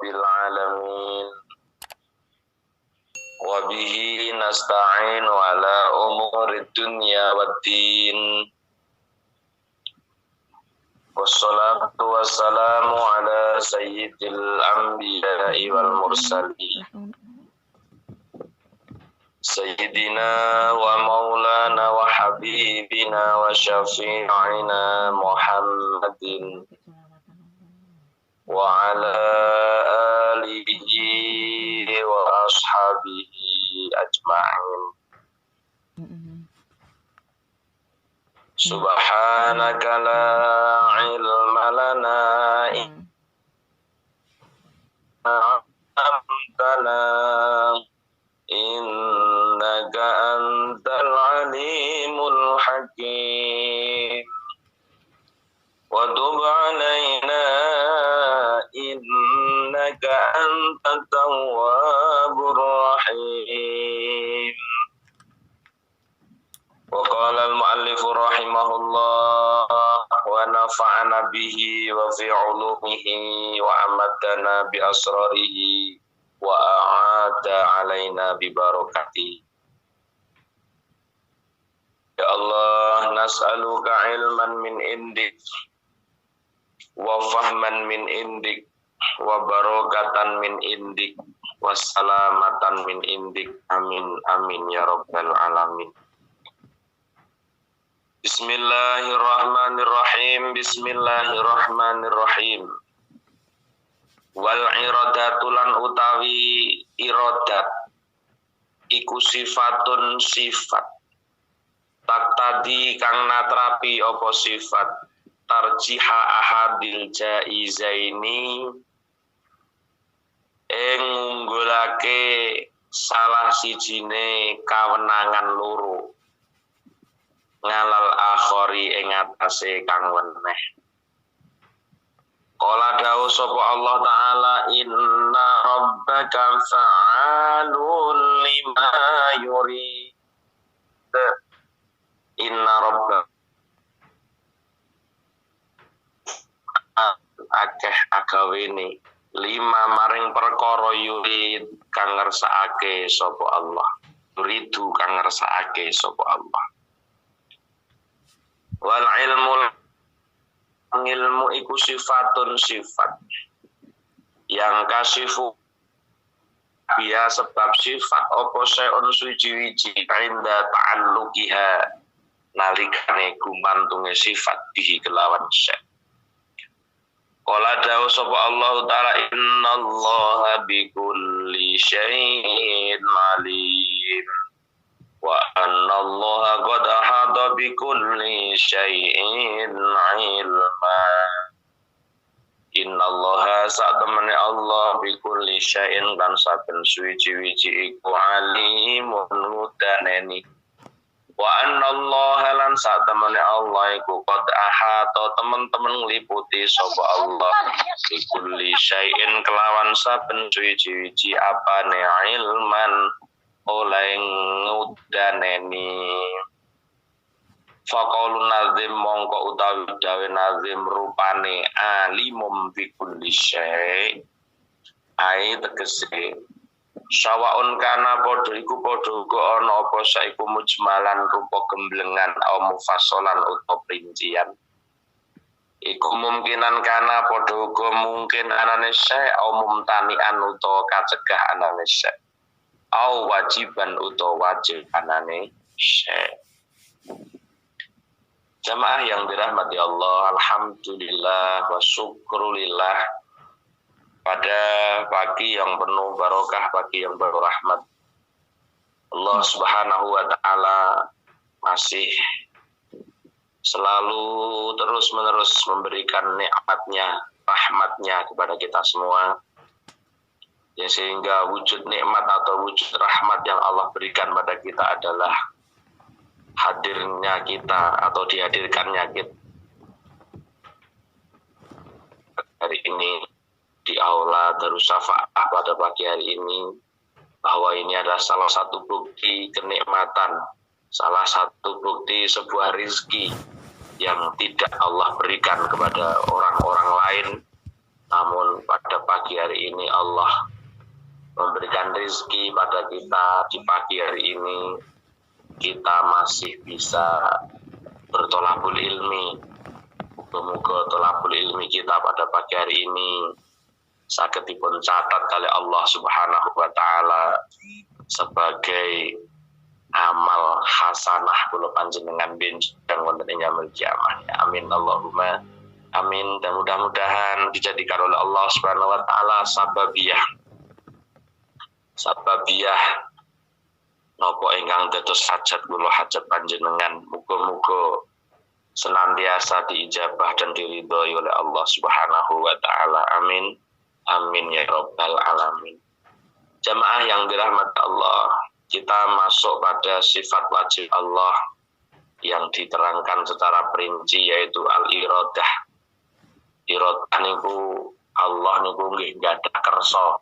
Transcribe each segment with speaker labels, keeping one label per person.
Speaker 1: rabbil alamin. Wa bihi nasta'inu ala umurid dunya waddin. Wassalatu wassalamu ala sayyidil anbiya'i wal mursalin. Sayyidina wa maulana wa habibina wa syafi'ina Muhammadin wa ala alihi wa ashabihi ajma'in. Subhanaka la ilma lana illa amtana innaka antal alimul hakim wa tub alaina innaka antat tawwabur rahim. Wa qala al-muallif rahimahullah wa nafa'ana bihi wa fi 'ulumihi wa amadana bi asrarihi wa a'ada alaina bi barakati. Ya Allah, nas'aluka ilman min indik wa fahman min indik wa barakatan min indik wa salamatan min indik. Amin amin ya rabbal alamin. Bismillahirrahmanirrahim. Bismillahirrahmanirrahim. Wal iradatulan utawi iradat iku sifatun sifat tak tadi kang natrapi apa sifat tarjiha ahadil jaizaini ing ngunggulake salah sijine kawenangan loro ngalal akhari ing atase kang weneh. Qala dawu sapa Allah Ta'ala inna rabbaka fa'alun lima yurid. Inna rabbaka akeh agawene lima maring perkara yurid kang ngersakake sapa Allah. Yuridu kang ngersakake sapa Allah. Wal ilmu iku sifatun sifat yang kasifu biya sebab sifat apa sayun suci-wici inda ta'alluqiha nalikane gumantunge sifat bihi kelawan syai. Qala dawu sapa Allah Ta'ala innallaha bikulli syai'in alim. Wa annallaha qad ahata bikulli syai'in ilma. Innallaha satamani Allah bikulli syai'in kan saben suci-wici iku alimun mudaneni. Wa annallaha lan satamani Allah iku qad ahata teman-teman ngliputi sapa Allah bikulli syai'in kelawan saben suci-wici apane ilman oleh ngudaneni. Faqaulun nazim mongko utawi dawe nazim rupane alimum bikulli syai' ai tegese sawaun kana padha iku padha uga ana apa saiku mujmalan rupa gemblengan au mufassalan utawa rincian. Iku mungkinan kana padha uga mungkin anane syai' au mumtanian utawa kacegah anane syai'. Au wajiban utawa wajib anane syai'. Jamaah yang dirahmati Allah, alhamdulillah wa syukrulillah pada pagi yang penuh barokah, pagi yang penuh rahmat. Allah Subhanahu wa taala masih selalu terus-menerus memberikan nikmatnya, rahmatnya kepada kita semua. Ya, sehingga wujud nikmat atau wujud rahmat yang Allah berikan pada kita adalah hadirnya kita atau dihadirkannya kita hari ini di aula Darussafaah pada pagi hari ini, bahwa ini adalah salah satu bukti kenikmatan, salah satu bukti sebuah rizki yang tidak Allah berikan kepada orang-orang lain, Namun pada pagi hari ini Allah memberikan rezeki pada kita. Di pagi hari ini kita masih bisa bertolabul ilmi. Moga-moga tolabul ilmi kita pada pagi hari ini sagedipun catat kali Allah Subhanahu wa taala sebagai amal hasanah kula panjenengan benjang wonten ing yaumil kiamah. Amin Allahumma amin. Dan mudah-mudahan dijadikan oleh Allah Subhanahu wa taala sababiyah napa ingkang dados hajat kula hajat panjenengan. Muga-muga senantiasa diijabah dan diridhoi oleh Allah Subhanahu wa taala. Amin. Amin ya rabbal alamin. Jamaah yang dirahmati Allah, kita masuk pada sifat wajib Allah yang diterangkan secara perinci, yaitu al-iradah. Iradah niku Allah niku nggih ada kersa,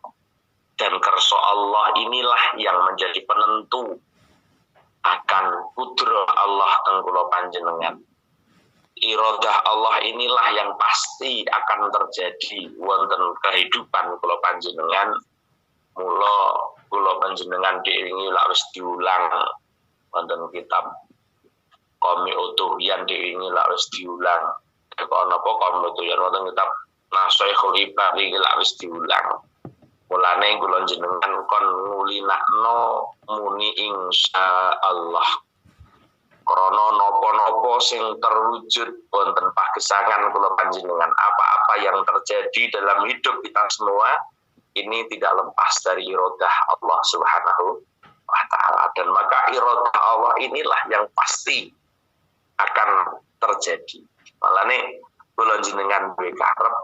Speaker 1: dan kersa Allah inilah yang menjadi penentu akan kudrah Allah teng kula panjenengan. Iradah Allah inilah yang pasti akan terjadi wonten kehidupan kula panjenengan. Mula kula panjenengan diiringi lak wis diulang wonten kitab Qomi Utuhyan, diiringi lak wis diulang. Kok napa Qomi Utuhyan wonten kitab Nashihul Ibad iki lak wis diulang. Mulane kula jenengan kon ngulinakno muni insyaallah. Krana napa-napa sing terwujud wonten pagesangan kula panjenengan, apa-apa yang terjadi dalam hidup kita semua ini tidak lepas dari iradah Allah Subhanahu wa taala, dan maka iradah Allah inilah yang pasti akan terjadi. Malane kula jenengan duwe karep,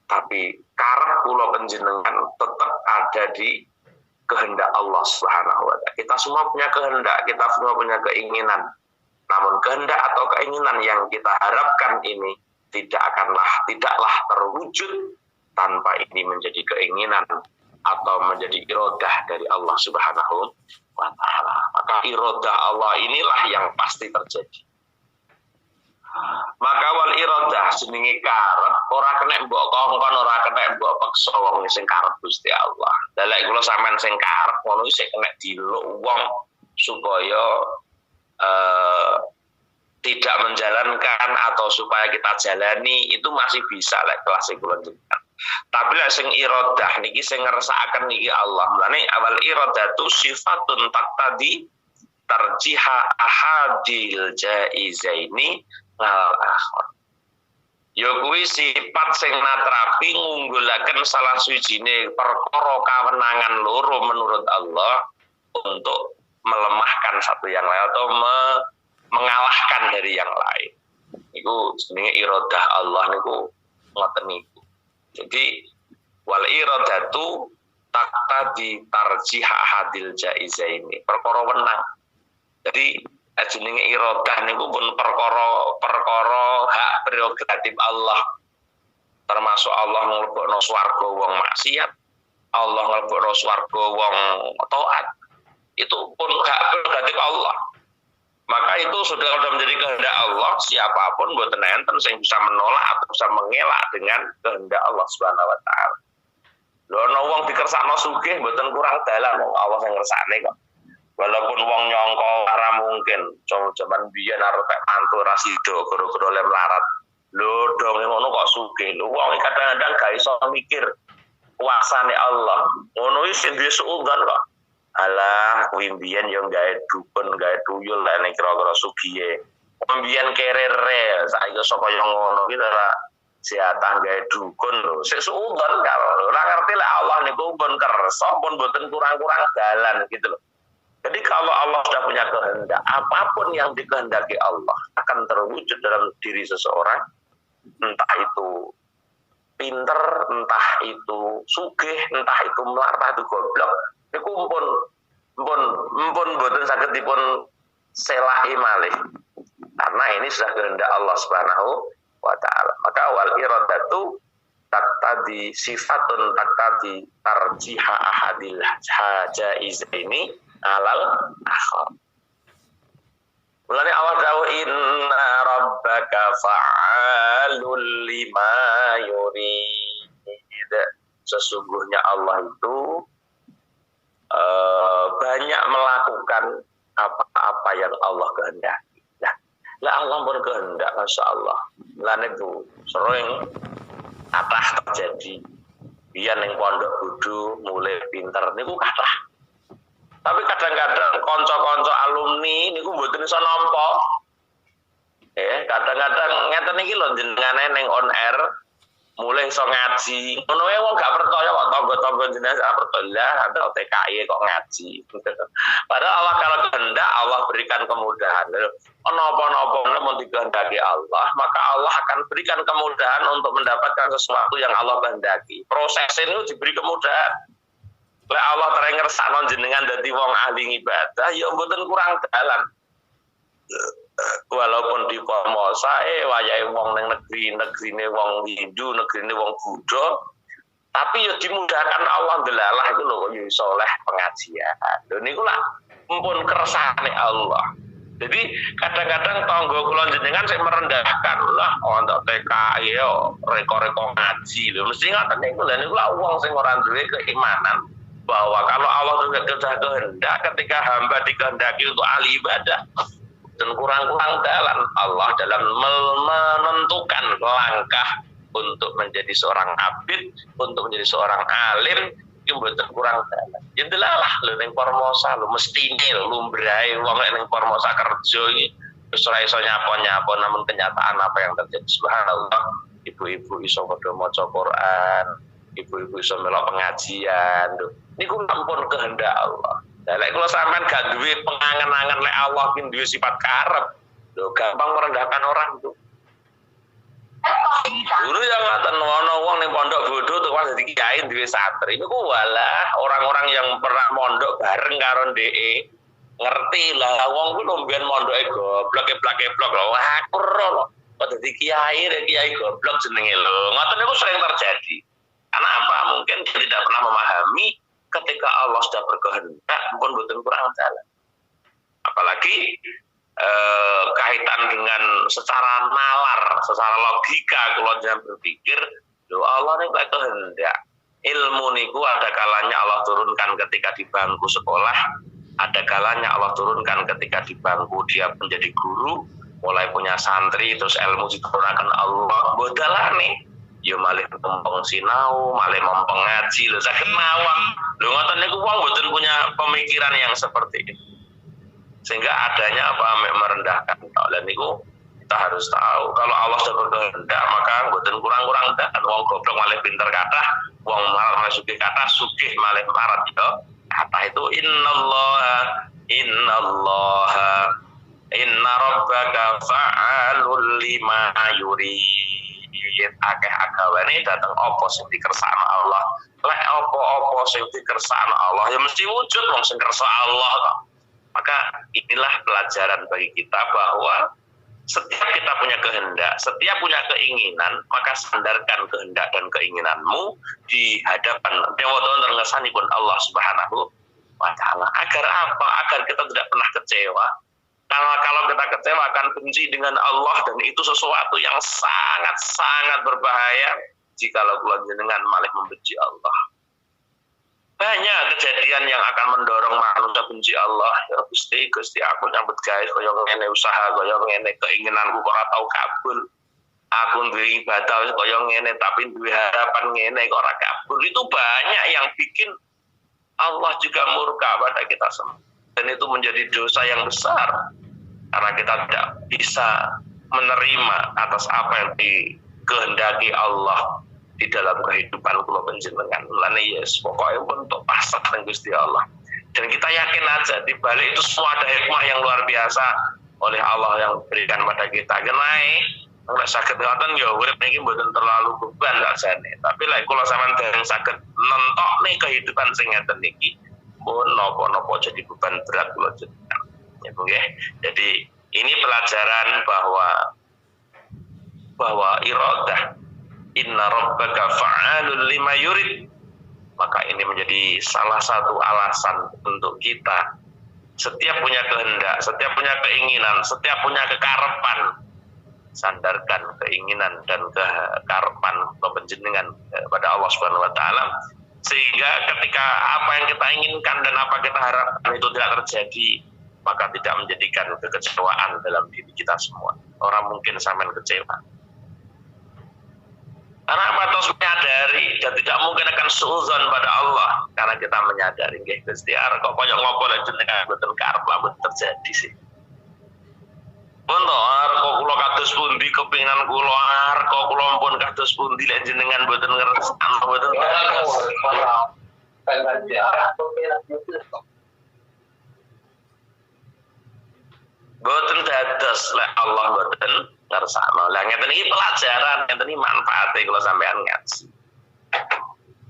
Speaker 1: tapi karep kula panjenengan tetap ada di kehendak Allah Subhanahu wa taala. Kita semua punya kehendak, kita semua punya keinginan. Namun kehendak atau keinginan yang kita harapkan ini tidaklah terwujud tanpa ini menjadi keinginan atau menjadi iradah dari Allah Subhanahu wa taala. Maka iradah Allah inilah yang pasti terjadi. Maka wal iradah jenenge karep ora kena mbok kongkon, ora kena mbok peksa wong sing karep Gusti Allah. Lah lek kula sampean sing karep ngono sing kena diluk wong supaya tidak menjalankan atau supaya kita jalani itu masih bisa lek kelas kula jenengan. Tapi lek sing iradah niki sing ngersakaken niki Allah. Mulane awal iradatu sifatun taqtadi tarjiha ahadil jaizaini ngal akhir. Ya kuwi sifat sing natrapi ngunggulaken salah suwijine perkara kawenangan loro menurut Allah untuk melemahkan satu yang lain atau mengalahkan dari yang lain. Niku jenenge iradah Allah niku ngoten niku. Jadi wal iradatu taqtadi tarjiha hadil jaizaini, perkara wenang. Jadi jenenge iradah niku pun perkara hak prerogatif Allah. Termasuk Allah nglebokno swarga wong maksiat, Allah nglebokno swarga wong taat. Itu pun hak prerogatif Allah. Maka itu sudah menjadi kehendak Allah, siapapun mboten enten sing bisa menolak atau bisa mengelak dengan kehendak Allah Subhanahu wa taala. Lho ana wong dikersakno sugih mboten kurang dalan wong Allah sing ngersakne kok. Walaupun wong nyangka ora mungkin, jaman biyen arep mantu ra sida gara-gara lem larat. Lho dong ngono kok sugih. Lho wong kadang-kadang gak iso mikir kuasane Allah. Ngono iki sing duwe suudzon kok. Alah wimbian yang gawe dukun gawe tuyul lah nek kira-kira sugihe. Wimbian kerere saiki sapa yang ngono ki ora siatah gawe dukun lho. Sik suudzon karo ora ngerti lah Allah niku pun kersa pun mboten kurang-kurang dalan gitu loh. Jadi kalau Allah sudah punya kehendak, apapun yang dikehendaki Allah akan terwujud dalam diri seseorang, entah itu pinter, entah itu sugih, entah itu melarat, itu goblok. Niku mpun mboten saged dipun selahi malih. Karena ini sudah kehendak Allah Subhanahu wa taala. Maka wal iradatu taqtadi sifatun taqtadi tarjiha ahadil jaizaini alal akhar. Mulane Allah dawuh inna rabbaka fa'alul lima yurid. sesungguhnya Allah itu banyak melakukan apa-apa yang Allah kehendaki. Lah Allah pun kehendak, masya Allah. Lan itu sering kathah terjadi. Biyen ning pondok bodho mulai pinter niku kathah. Tapi kadang-kadang kanca-kanca alumni niku mboten iso nampa. Kadang-kadang ngeten iki lho jenengane ning on air mulai iso ngaji. Ngono wae wong gak percaya kok tangga-tangga jenengan gak percaya ada TKI kok ngaji. Padahal Allah kalau kehendak Allah berikan kemudahan. Napa-napa mun dikehendaki Allah, maka Allah akan berikan kemudahan untuk mendapatkan sesuatu yang Allah kehendaki. Proses ini diberi kemudahan. Lek Allah tereng ngersakno jenengan dadi wong ahli ibadah, ya mboten kurang dalan. Walaupun di Formosa wayahe wong ning negrine wong Hindu, negrine wong Buddha, tapi ya dimudahkan Allah delalah iku lho ya iso oleh pengajian. Lho niku lah mumpun kersane Allah. Jadi kadang-kadang tangga kula jenengan sing merendahkan lah untuk TKI yo reko-reko ngaji lho. Mesti ngoten niku lha niku lah wong sing ora duwe keimanan bahwa kalau Allah sudah kehendak ketika hamba dikehendaki untuk ahli ibadah dan kurang-kurang dalam Allah dalam menentukan langkah untuk menjadi seorang abid, untuk menjadi seorang alim, itu betul kurang dalam. Ya delalah lho ning Formosa lho mestine lumbrahe wong ning Formosa kerja iki wis ora iso nyapa-nyapa namun kenyataan apa yang terjadi subhanallah. Ibu-ibu iso padha maca Quran, ibu-ibu iso melok pengajian lho. Niku ampun kehendak Allah. Lek kula sampean gak duwe pengangen-angen lek Allah ki duwe sifat karep, lho gampang merendahkan orang itu. Dulu yang ngaten ono wong ning pondok bodho tuh dadi kiai duwe santri. Niku walah orang-orang yang pernah mondok bareng karo ndeke ngerti lah wong ku lombian mondoke goblok-goblok lho. Wah, ora lho. Kok dadi kiai goblok jenenge lho. Ngoten niku sering terjadi. Karena apa? Mungkin dia tidak pernah memahami ketika Allah sudah berkehendak pun betul kurang jalan. Apalagi kaitan dengan secara nalar, secara logika kalau jangan berpikir, doa Allah ini kayak kehendak. Ilmu niku ada kalanya Allah turunkan ketika di bangku sekolah, ada kalanya Allah turunkan ketika di bangku dia menjadi guru, mulai punya santri, terus ilmu diturunkan Allah. Bodalah nih. Ya malih mumpung sinau, malih mumpung ngaji, lho saged mawon. Lho ngoten niku wong mboten punya pemikiran yang seperti itu. Sehingga adanya apa merendahkan. Dan niku kita harus tahu kalau Allah sudah berkehendak maka mboten kurang-kurang dan wong goblok malih pinter kathah, wong malah sugih kathah, sugih malih marat ya. Kata itu inna rabbaka fa'alul lima yurid. Akeh agawane dateng apa sing dikersakno Allah. Lek apa-apa sing dikersakno Allah ya mesti wujud wong sing kersa Allah kok. Maka inilah pelajaran bagi kita bahwa setiap kita punya kehendak, setiap punya keinginan, maka sandarkan kehendak dan keinginanmu di hadapan Dewa ngersanipun Allah Subhanahu wa taala. Agar apa? Agar kita tidak pernah kecewa. Kalau kita kecewa akan benci dengan Allah dan itu sesuatu yang sangat-sangat berbahaya jika kula jenengan malah membenci Allah. Banyak kejadian yang akan mendorong manusia benci Allah. Ya Gusti aku nyambut gawe kaya ngene usaha kaya ngene keinginanku kok ora tau kabul. Aku duwe ibadah kaya ngene tapi duwe harapan ngene kok ora kabul. Itu banyak yang bikin Allah juga murka pada kita semua. Dan itu menjadi dosa yang besar karena kita tidak bisa menerima atas apa yang dikehendaki Allah di dalam kehidupan kula panjenengan. Lane yes pokoknya bentuk pasrah nang Gusti Allah. Dan kita yakin aja di balik itu semua ada hikmah yang luar biasa oleh Allah yang berikan pada kita. Genai ora saged ngoten ya urip niki mboten terlalu beban rasane. Tapi lek kula sampean dereng saged nentokne kehidupan sing ngeten niki pun napa-napa jadi beban berat kula jenengan. Ya nggih. Jadi ini pelajaran bahwa iradah inna rabbaka fa'alul lima yurid. Maka ini menjadi salah satu alasan untuk kita setiap punya kehendak, setiap punya keinginan, setiap punya kekarepan, sandarkan keinginan dan keharapan kepenjenengan kepada Allah Subhanahu wa taala, sehingga ketika apa yang kita inginkan dan apa kita harapkan itu tidak terjadi, maka tidak menjadikan kekecewaan dalam diri kita semua. Orang mungkin sampean kecewa. Karena apa? Terus menyadari dan tidak mungkin akan suudzon pada Allah, karena kita menyadari nggih Gusti arep kok koyo ngopo lek jenengan boten karep lamun terjadi sih. Untuk arko kula kados pundi kepinginan kula, arko kula pun kados pundi lek jenengan boten ngersakno boten kados. Boten dados lek Allah boten ngersakno. Lah ngeten iki pelajaran, ngeten iki manfaate kula sampean ngaji.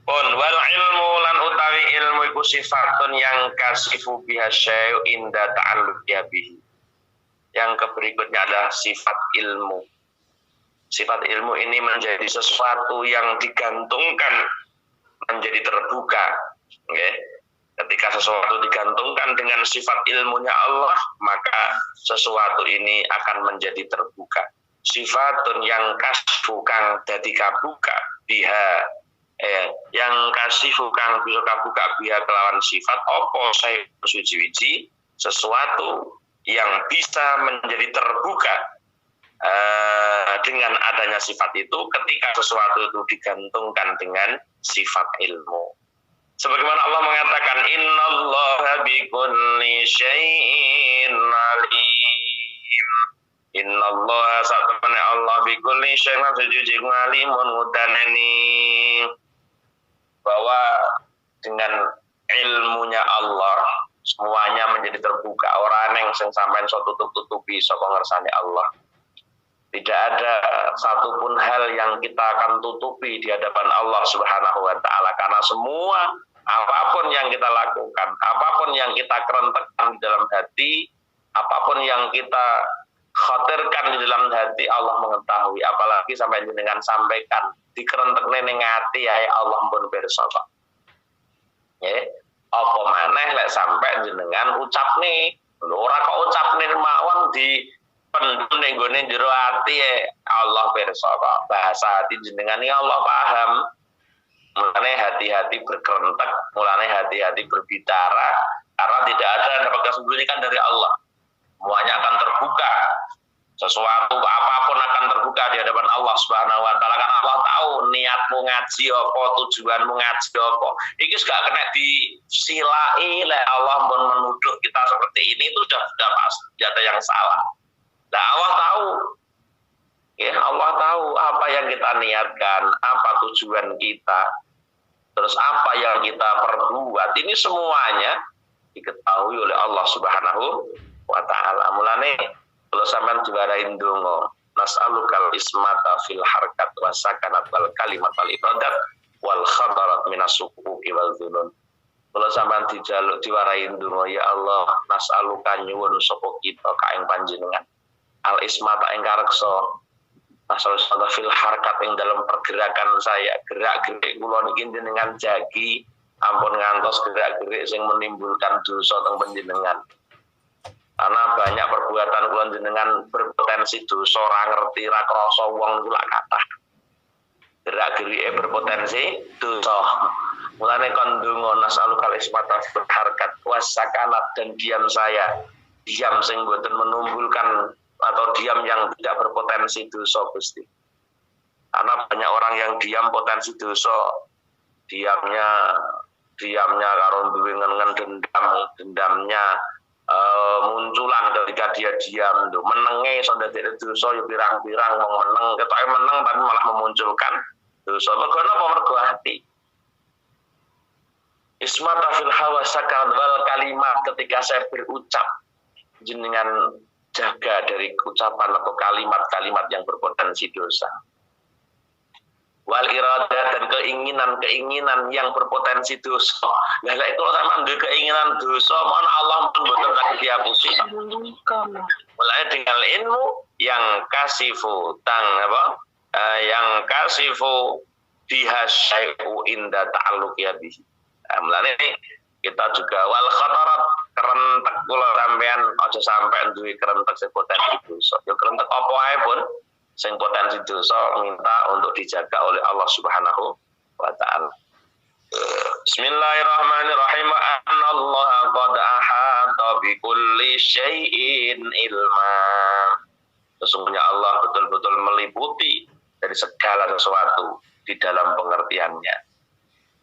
Speaker 1: Pun wal ilmu lan utawi ilmu iku sifatun yang kasifu biha syai'u inda ta'alluqi bihi. Yang berikutnya adalah sifat ilmu. Sifat ilmu ini menjadi sesuatu yang digantungkan menjadi terbuka. Okay? Ketika sesuatu digantungkan dengan sifat ilmunya Allah, maka sesuatu ini akan menjadi terbuka. Sifatun yang kasfu kang dadi kabuka biha. Yang kasih kang bisa kabuka biha kelawan sifat apa saya suci-wici sesuatu yang bisa menjadi terbuka dengan adanya sifat itu ketika sesuatu itu digantungkan dengan sifat ilmu. Sebagaimana Allah mengatakan innallaha bikulli syai'in alim. Innallaha satupane Allah bikulli syai'in sujudi alimun ngudanani, bahwa dengan ilmunya Allah semuanya menjadi terbuka. Orang yang sampean so tutup-tutupi saka ngersane Allah. Tidak ada satupun hal yang kita akan tutupi di hadapan Allah Subhanahu wa taala, karena semua apapun yang kita lakukan, apapun yang kita kerentekkan di dalam hati, apapun yang kita khawatirkan di dalam hati, Allah mengetahui. Apalagi sampai jenengan sampaikan dikerentekne ning ati ya Allah pun pirsa kok. Nggih. Apa maneh lek sampai jenengan ucapne, lho ora kok ucapne mawon di pendem ning gone jero ati Allah pirsa kok. Bahasa hati jenengan iki Allah paham. Mulane hati-hati berkerentek, mulane hati-hati berbicara, karena tidak ada yang dapat disembunyikan dari Allah. Semuanya akan terbuka. Sesuatu apapun akan terbuka di hadapan Allah Subhanahu wa taala, karena Allah tahu niatmu ngaji apa, tujuanmu ngaji apa. Iki gak kena disilai oleh Allah pun menuduh kita seperti ini, itu sudah pasti ada yang salah. Nah, Allah tahu. Ya, Allah tahu apa yang kita niatkan, apa tujuan kita. Terus apa yang kita perbuat, ini semuanya diketahui oleh Allah Subhanahu wa taala. Mulane kalau sampean diwarain donga, nas'alukal ismata fil harkat wa sakanat wal kalimat wal ibadat wal khadarat minas sukuki wal dzunun. Kalau sampean dijaluk diwarain donga, ya Allah, nas'aluka nyuwun sapa kita ka ing panjenengan al ismata ing kareksa, nas'aluka fil harkat ing dalam pergerakan saya, gerak-gerik kula niki jenengan jagi ampun ngantos gerak-gerik sing menimbulkan dosa teng panjenengan. Karena banyak perbuatan kula jenengan berpotensi dosa, ora ngerti, ra krasa wong kula kathah. Gerak-gerike berpotensi dosa. Mulane kon ndonga nas'alukal ismata fil harkat wasakanat, dan diam saya, diam sing boten menumbuhkan atau diam yang tidak berpotensi dosa Gusti. Karena banyak orang yang diam potensi dosa, diamnya karo duwe dendamnya munculan ketika dia diam, menenge iso ndadekne dosa ya pirang-pirang wong meneng, ketoke meneng tapi malah memunculkan dosa. Mergo napa? Mergo hati. Ismata fil hawa sakal wal kalimat, ketika saya berucap jenengan jaga dari ucapan atau kalimat-kalimat yang berpotensi dosa. Wal iradah, dan keinginan yang berpotensi dosa. Lah lek kalau sampean duwe keinginan dosa, mana Allah pun boten lagi dihapusi. Mulai dengan ilmu yang kasifu yang kasifu bihasyai'u inda ta'alluqi bihi. Mulane kita juga wal khatarat, kerentek kula sampean aja sampean duwe kerentek sepotensi dosa. Ya kerentek apa ae pun sing potensi dosa minta untuk dijaga oleh Allah Subhanahu wa taala. Bismillahirrahmanirrahim. Anallaha qad ahata bi kulli syai'in ilma. Sesungguhnya Allah betul-betul meliputi dari segala sesuatu di dalam pengertiannya.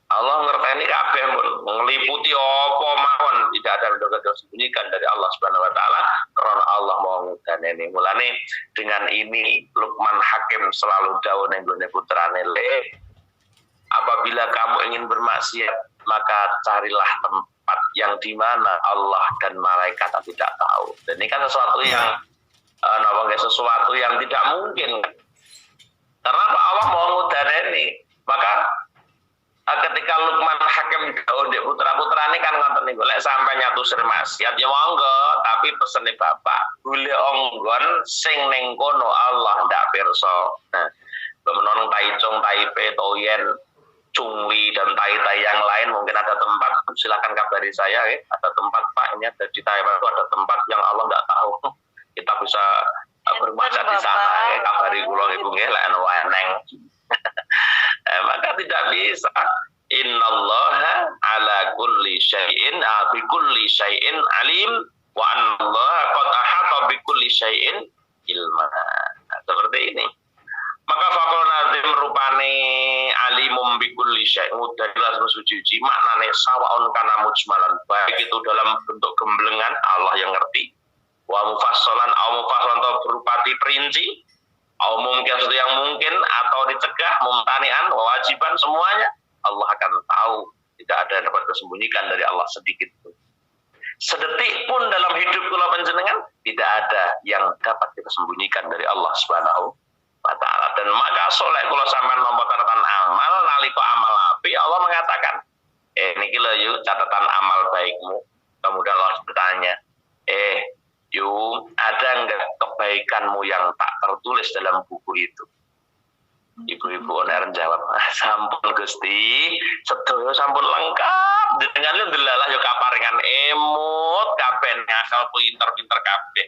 Speaker 1: Allah ngerteni kabeh meliputi apa mawon, tidak ada yang disembunyikan dari Allah Subhanahu wa taala karena Allah mau ngudane. Mulane dengan ini Luqman Hakim selalu dawuh ning gone putrane, apabila kamu ingin bermaksiat maka carilah tempat yang di mana Allah dan malaikat tidak tahu. Dan ini kan sesuatu yang sesuatu yang tidak mungkin. Karena Allah mau ngudane. Maka ketika Luqman Hakim dawuh ndek putra-putrane kan ngoten niku, lek sampai nyatusir maksiat ya monggo, tapi pesene bapak golek onggon sing ning kono Allah ndak pirsa. Nah, menon Taicung, Taipei, Toyen, Chungli dan tai-tai yang lain mungkin ada tempat, silakan kabari saya ya. Ada tempat Pak, ini ada di Taiwan itu ada tempat yang Allah nggak tahu. Kita bisa bermaksud di sana ya, kabari kula iku nggih lek ana weneng. Maka tidak bisa. Innallaha ala kulli syai'in bi kulli syai'in alim wa annallaha qad ahata bi kulli syai'in ilma. Nah, seperti ini. Maka fakul nazim rupane alimum bi kulli syai'in mudah jelas suci maknane sawaun kana mujmalan, baik itu dalam bentuk gemblengan Allah yang ngerti, wa mufassalan au mufassalan atau berupa perinci, au mungkin sesuatu yang mungkin atau dicegah, mumtanian, wajiban, semuanya Allah akan tahu. Tidak ada yang dapat disembunyikan dari Allah sedikit pun. Sedetik pun dalam hidup kula panjenengan tidak ada yang dapat disembunyikan dari Allah Subhanahu wa taala. Dan maka soleh kula sampean nampa catatan amal nalika amal api, Allah mengatakan, niki lho yuk catatan amal baikmu. Kemudian Allah bertanya, ada enggak kebaikanmu yang tak tertulis dalam buku itu? Ibu-ibu oner jawab, sampun Gusti, sedaya sampun lengkap. Dengan lu delalah yo kaparingan emut kabeh asal pinter-pinter kabeh.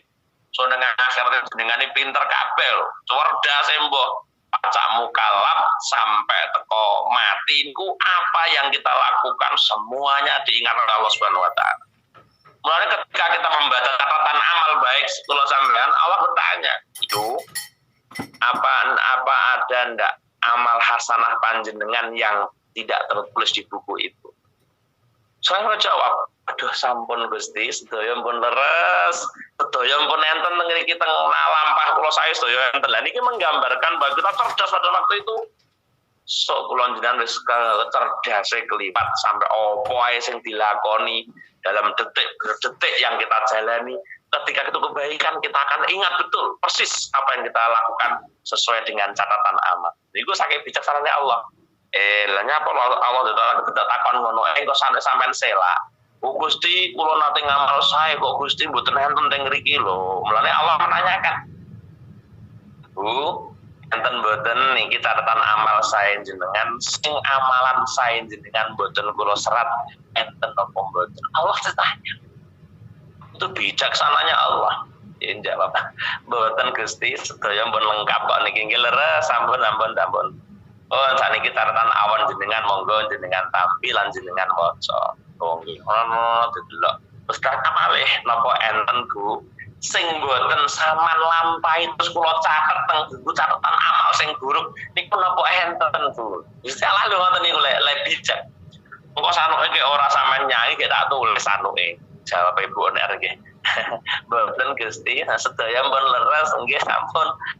Speaker 1: So dengan asal dengan pinter kabeh, cerdas emboh. Pacakmu kalap sampai teko mati niku apa yang kita lakukan semuanya diingat oleh Allah Subhanahu wa taala. Mulanya ketika kita membaca catatan amal baik kula sampean, Allah bertanya, itu apa ada ndak amal hasanah panjenengan yang tidak tertulis di buku itu? Saya jawab, aduh sampun Gusti, sedaya pun leres, sedaya pun enten teng mriki teng lampah kula sae sedaya enten. Lah niki menggambarkan bahwa kita cerdas pada waktu itu. So kula jenengan wis cerdase kelipat sampai opo ae sing dilakoni dalam detik yang kita jalani. Ketika itu kebaikan, kita akan ingat betul persis apa yang kita lakukan sesuai dengan catatan amal. Niku saking bijaksanane Allah. Lah nyapa Allah tidak takon ngono kok sampean sela. Gusti kula nate ngamal sae kok Gusti mboten enten teng mriki lho. Mulane Allah menanyakan. Enten mboten niki catatan amal sae jenengan, sing amalan sae jenengan mboten kula serat enten apa mboten? Allah bertanya. Itu bijaksananya Allah. Ya jawab, mboten Gusti, sedaya pun lengkap kok niki nggih leres, sampun. Oh, saniki catatan awan jenengan monggo jenengan tampilan jenengan waca. Oh nggih, ono delok. Terus kata malih napa enten Bu sing mboten sampean lampahi terus kula catet teng buku catatan amal sing buruk niku napa enten Bu? Wis salah lho ngoten niku lek bijak. Engko sanuke ki ora sampean nyanyi ki tak tulis sanuke. Jawab Ibu Oner nggih. Mboten Gusti, sedaya pun leres nggih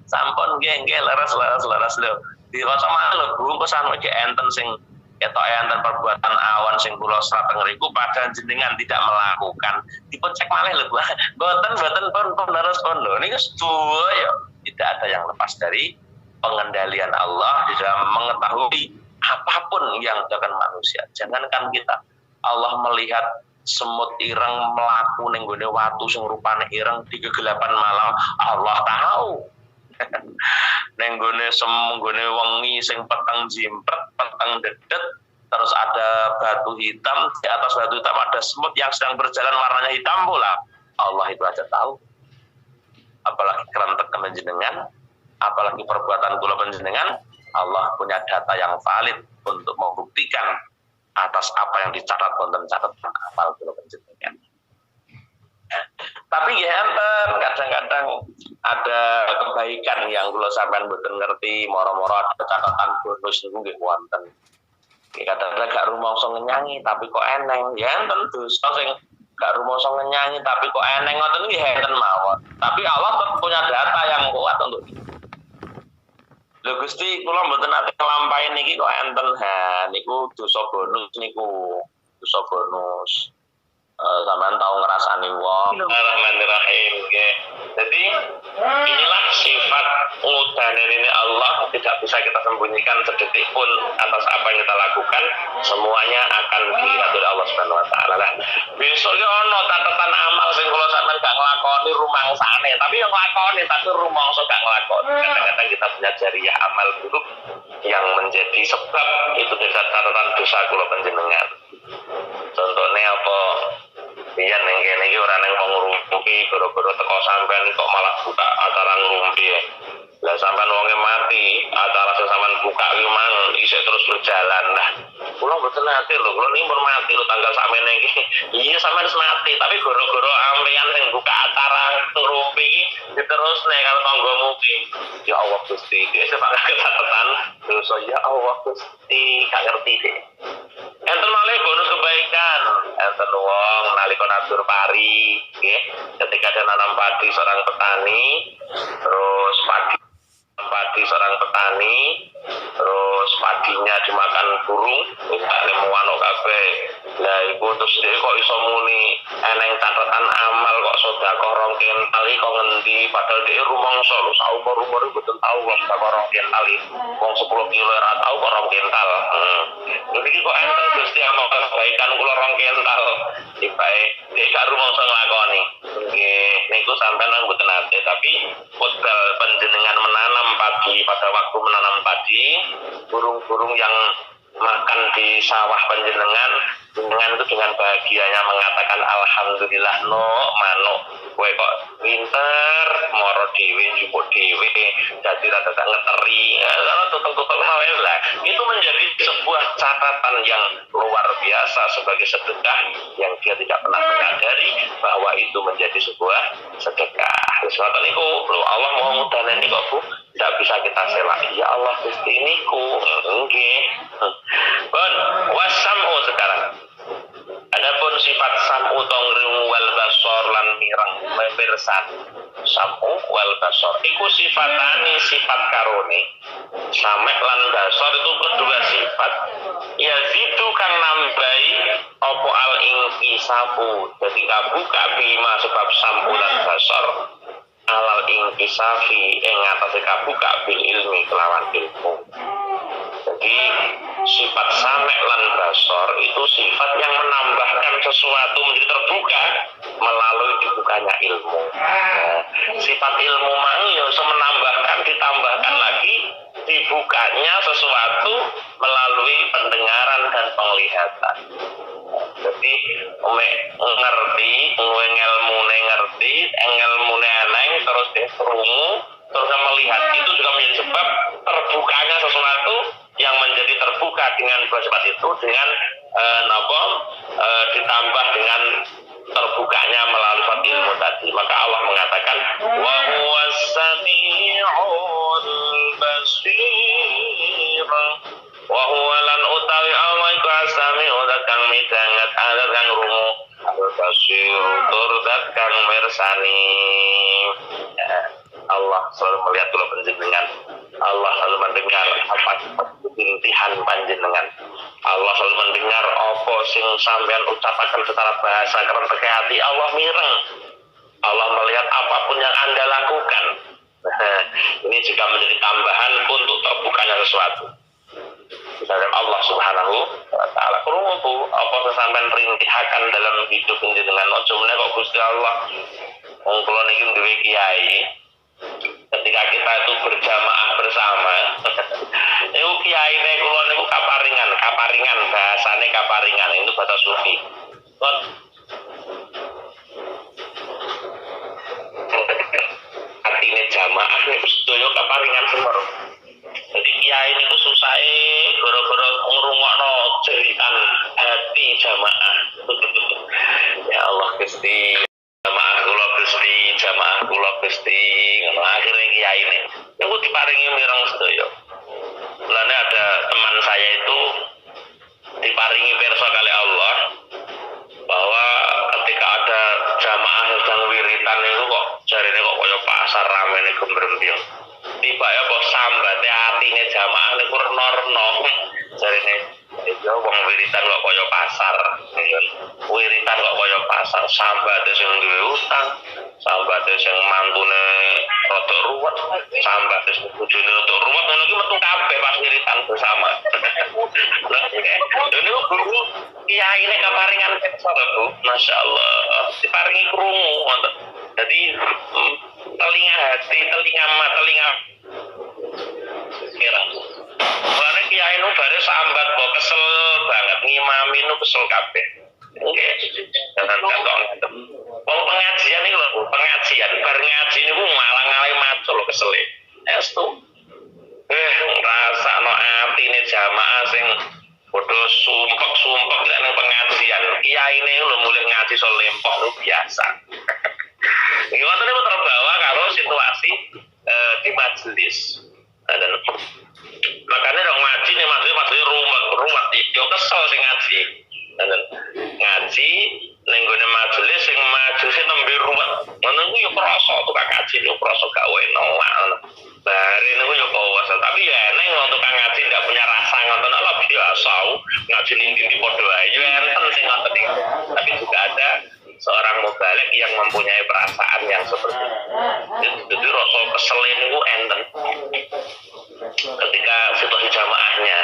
Speaker 1: sampun nggih leres lho. Diwaca malih Bu, engko sanuke enten sing ketok enten perbuatan awan sing kula serat ngriku padahal jenengan tidak melakukan. Dipun cek malih lho Bu. Mboten pun leres pun lho. Niku sedaya tidak ada yang lepas dari pengendalian Allah di dalam mengetahui apapun yang dilakukan manusia. Jangankan kita, Allah melihat semut ireng melaku ning gone watu sing rupane ireng di kegelapan malam, Allah tahu. Ning gone wengi sing peteng jimpret, peteng dedet, terus ada batu hitam, di atas batu hitam ada semut yang sedang berjalan warnanya hitam pula. Allah itu aja tahu. Apalagi kerentek jenengan. apalagi perbuatan kula panjenengan, Allah punya data yang valid untuk membuktikan atas apa yang dicatat wonten catatan amal kula panjenengan. Tapi ya enten kadang-kadang ada kebaikan yang kula sampean mboten ngerti, moro-moro ada catatan bonus niku nggih wonten. Kadang-kadang gak rumangsa ngenyangi tapi kok eneng, ya enten dosa sing gak rumangsa ngenyangi tapi kok eneng ngoten nggih enten mawon. Tapi Allah tetap punya data yang kuat untuk itu. Lho Gusti, kula mboten nate nglampahi niki kok enten niku dosa bonus niku. Dosa bonus. Sampean tahu ngerasani wong. Bismillahirrahmanirrahim. Jadi inilah sifat ngudanen ini Allah, tidak bisa kita sembunyikan sedetik pun atas apa yang kita lakukan, semuanya akan dilihat oleh Allah Subhanahu wa taala. Besok ki ono catatan amal sing kula sampean gak nglakoni rumangsane, tapi yang nglakoni tapi rumangsa gak nglakoni. Kadang-kadang kita punya jariah amal buruk yang menjadi sebab itu dari catatan dosa kula panjenengan. Contohnya apa? Biyen ning kene iki ora ning wong ngrumpi, gara-gara teko sampean kok malah buka acara ngrumpi. Lah sampean wonge mati, acara sing sampean buka iki mang isih terus berjalan. Nah, kula mboten nate lho, kula niki pun mati lho tanggal sakmene iki. Iya sampean mati, tapi gara-gara ampeyan sing buka acara ngrumpi iki diterusne karo tanggamu iki. Ya Allah Gusti, iki sebagai catatan dosa ya Allah Gusti, gak ngerti deh. Enten malih bonus kebaikan, enten wong nalika nadur pari, nggih, ketika dia nanam padi seorang petani, terus padi seorang petani, terus padinya dimakan burung, tak nemu manuk kabeh. Lah iku terus dia kok iso muni eneng catatan amal kok sedekah rong kental iki kok ngendi, padahal dia rumangsa lho saumur-umur mboten tau kok sedekah rong kental iki. Wong 10 kilo ora tau kok rong kental. Niki kok enten Gusti amal kebaikan kula rong kental. Ibae nek gak rumangsa nglakoni. Nggih, niku sampeyan mboten nate, tapi modal panjenengan menanam padi pada waktu menanam padi, burung-burung yang makan di sawah panjenengan itu dengan bahagianya mengatakan alhamdulillah no manuk kowe kok pinter moro dhewe njupuk dhewe dadi rada ngeteri karena tutul-tutul wae lah. Itu menjadi sebuah catatan yang luar biasa sebagai sedekah yang dia tidak pernah menyadari bahwa itu menjadi sebuah sedekah. Sesuatu niku Allah mau ngudane kok Bu, tidak bisa kita selak. Ya Allah Gusti niku nggih. Pun wasam'u sekarang. Adapun sifat sam'u tongring wal basor lan mireng membirsan. Sam'u wal basor iku sifatani sifat karone. Samek lan basor itu kedua sifat. Yazidu kang nambahi apa al inqisafu. Jadi kabuka bima sebab sam'u lan basor alal inqisafi ing atase kabuka bil ilmi kelawan ilmu. Jadi sifat samek lan basor itu sifat yang menambahkan sesuatu menjadi terbuka melalui dibukanya ilmu. Sifat ilmu mang ya menambahkan ditambahkan lagi dibukanya sesuatu melalui pendengaran dan penglihatan. Jadi ngerti, ngelmune ngerti, ngelmune eneng terus krungu, terus melihat itu juga menjadi sebab terbukanya sesuatu yang menjadi terbuka dengan dua sifat itu dengan ditambah dengan terbukanya melalui sifat ilmu tadi. Maka Allah mengatakan wa huwas sami'ul basir wa huwa lan utawi Allah iku as-sami'u kang midanget kang rungu al-basir tur kang mirsani. Allah selalu melihat kula panjenengan. Allah selalu mendengar apa intihan panjenengan. Allah selalu mendengar apa sing sampean ucapaken secara bahasa karena teke hati. Allah mireng. Allah melihat apapun yang Anda lakukan. Ini juga menjadi tambahan untuk terbukanya sesuatu. Misalkan Allah Subhanahu wa taala krungu apa sampean rintihaken dalam hidup panjenengan. Ojo meneh kok Gusti Allah wong kula niki duwe kiai. Ketika kita itu berjamaah bersama itu kiai kula niku kaparingan bahasane kaparingan itu bahasa sufi. Artinya jamaah niku sedaya kaparingan semar. Jadi kiai ini tuh susah gara-gara ngrungokno jeritan hati jamaah. Ya Allah Gusti, jamaah kula Gusti, ngono akhire kiai ini. Niku diparingi mireng sedaya. Mulane ada teman saya itu diparingi pirsa kali Allah bahwa ketika ada jamaah sedang wiritan itu kok jarine kok kaya pasar ramene gembrembyong. Tiba ya kok sambate atine jamaah niku reno-reno. Jarine ya wong wiritan kok kaya pasar. Wiritan kok kaya pasar, sambate sing duwe utang, sambate sing mantune rada ruwet, sambate sing bojone rada ruwet ngono iki metu kabeh pas wiritan bersama. Lha niku guru kiai nek kaparingan pirsa Bu, masyaallah diparingi krungu wonten. Jadi telinga hati, telinga kira. Mulane kiai nu bare sambat kok kesel banget ngimami nu kesel kabeh. Nggih. Tenan kok. Wong pengajian iki lho, pengajian bar ngaji niku malah ngale maco lho kesele. Estu. Ngrasakno atine jamaah sing padha sumpek-sumpek nek nang pengajian. Kiyaine lho mulih ngaji so lempok lu biasa. Iki wonten niku terbawa karo situasi di majelis. Dan makanya dong ngaji nih maksudnya ruwet yo kesel sing ngaji. Dan ngaji ning gone majelis sing majelis nembe ruwet. Ngono ku yo krasa tukang ngaji yo krasa gak weno ngono. Bare niku yo kuwas tapi ya neng tukang ngaji ndak punya rasa ngoten lho biasa ngaji ning padha ae yo enten sing ngoten iki. Tapi juga ada seorang mubalik yang mempunyai perasaan yang seperti itu. Jadi rasa kesel niku enten ketika situasi jamaahnya.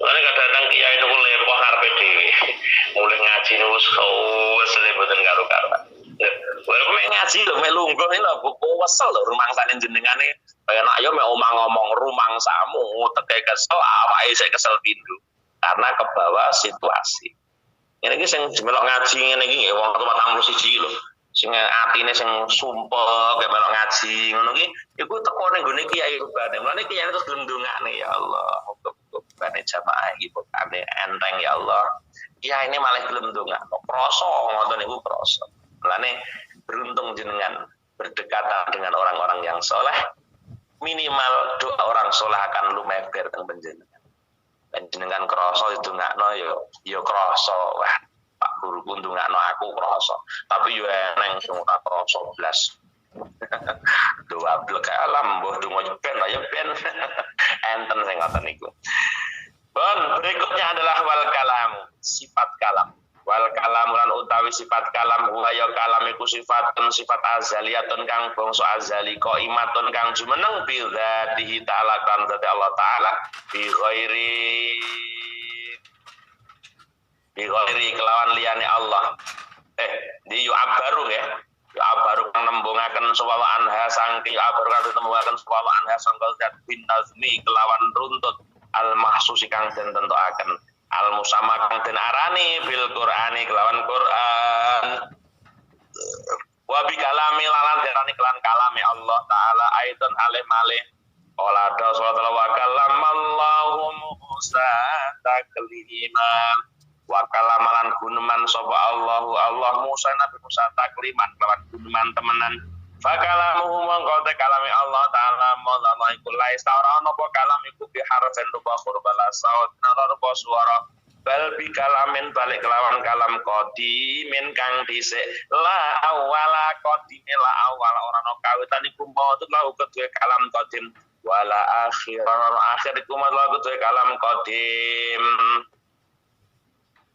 Speaker 1: Karena kadang-kadang kiai niku lepoh karepe dhewe. Mulai ngaji niku wis mboten karo-karoan. Walaupun ngaji lho mek lungguh iki lho buku wesel lho rumangsane jenengane enak ya mek omah ngomong rumangsamu teke kesel awake sik kesel pindho karena kebawa situasi. Ini iki sing melok ngaji ngene iki nggih wong 41 lho. Sing atine sing sumpek kayak melok ngaji ngono iki iku teko ning gone kiai rubane. Mulane kiai terus gelem ndongakne ya Allah, muga-muga jamaah iki pokane enteng ya Allah. Kiai ini malah gelem ndongakno. Krasa ngoten niku krasa. Mulane beruntung jenengan berdekatan dengan orang-orang yang soleh, minimal doa orang soleh akan lumeber teng panjenengan. Dan jenengan krasa didongakno ya krasa. Wah, Pak Guru ndongakno aku krasa. Tapi yo eneng sing ora krasa blas. Doa blek alam mbuh donga ben ya ben. Enten sing ngoten niku. Bon, berikutnya adalah wal kalam, sifat kalam. Wal kalam lan utawi sifat kalam wa ya kalam iku sifatun sifat azaliyatun kang bangsa azali qaimatun kang jumeneng bi dzatihi ta'ala kan zati Allah taala bi ghairi kelawan liyane Allah. Di yu'abaru ya. Yu'abaru kang nembungaken sawawa anha sangki yu'abaru kang nembungaken sawawa anha sangkal zat bin nazmi kelawan runtut al mahsusi kang den tentokaken. Al musamma kang den arani bil Qur'ani kelawan Qur'an wa bi kalami lalan derani kelan kalami Allah taala aidon alih malih qala sallallahu wa kallamallahu Musa takliman wa kalamalan guneman sapa Allah Musa Nabi Musa takliman kelawan guneman temenan fakalamuhu mongko te kalami Allah taala maulana iku lais ora ono apa kalamiku bi harfin rupa bala saut rupa suara bal bi kalamin balik kelawan kalam qadimin kang dhisik la awala qadime la awala ora ono kawitan iku maut lahu kedue kalam qadim wala akhir iku maut lahu kedue kalam qadim.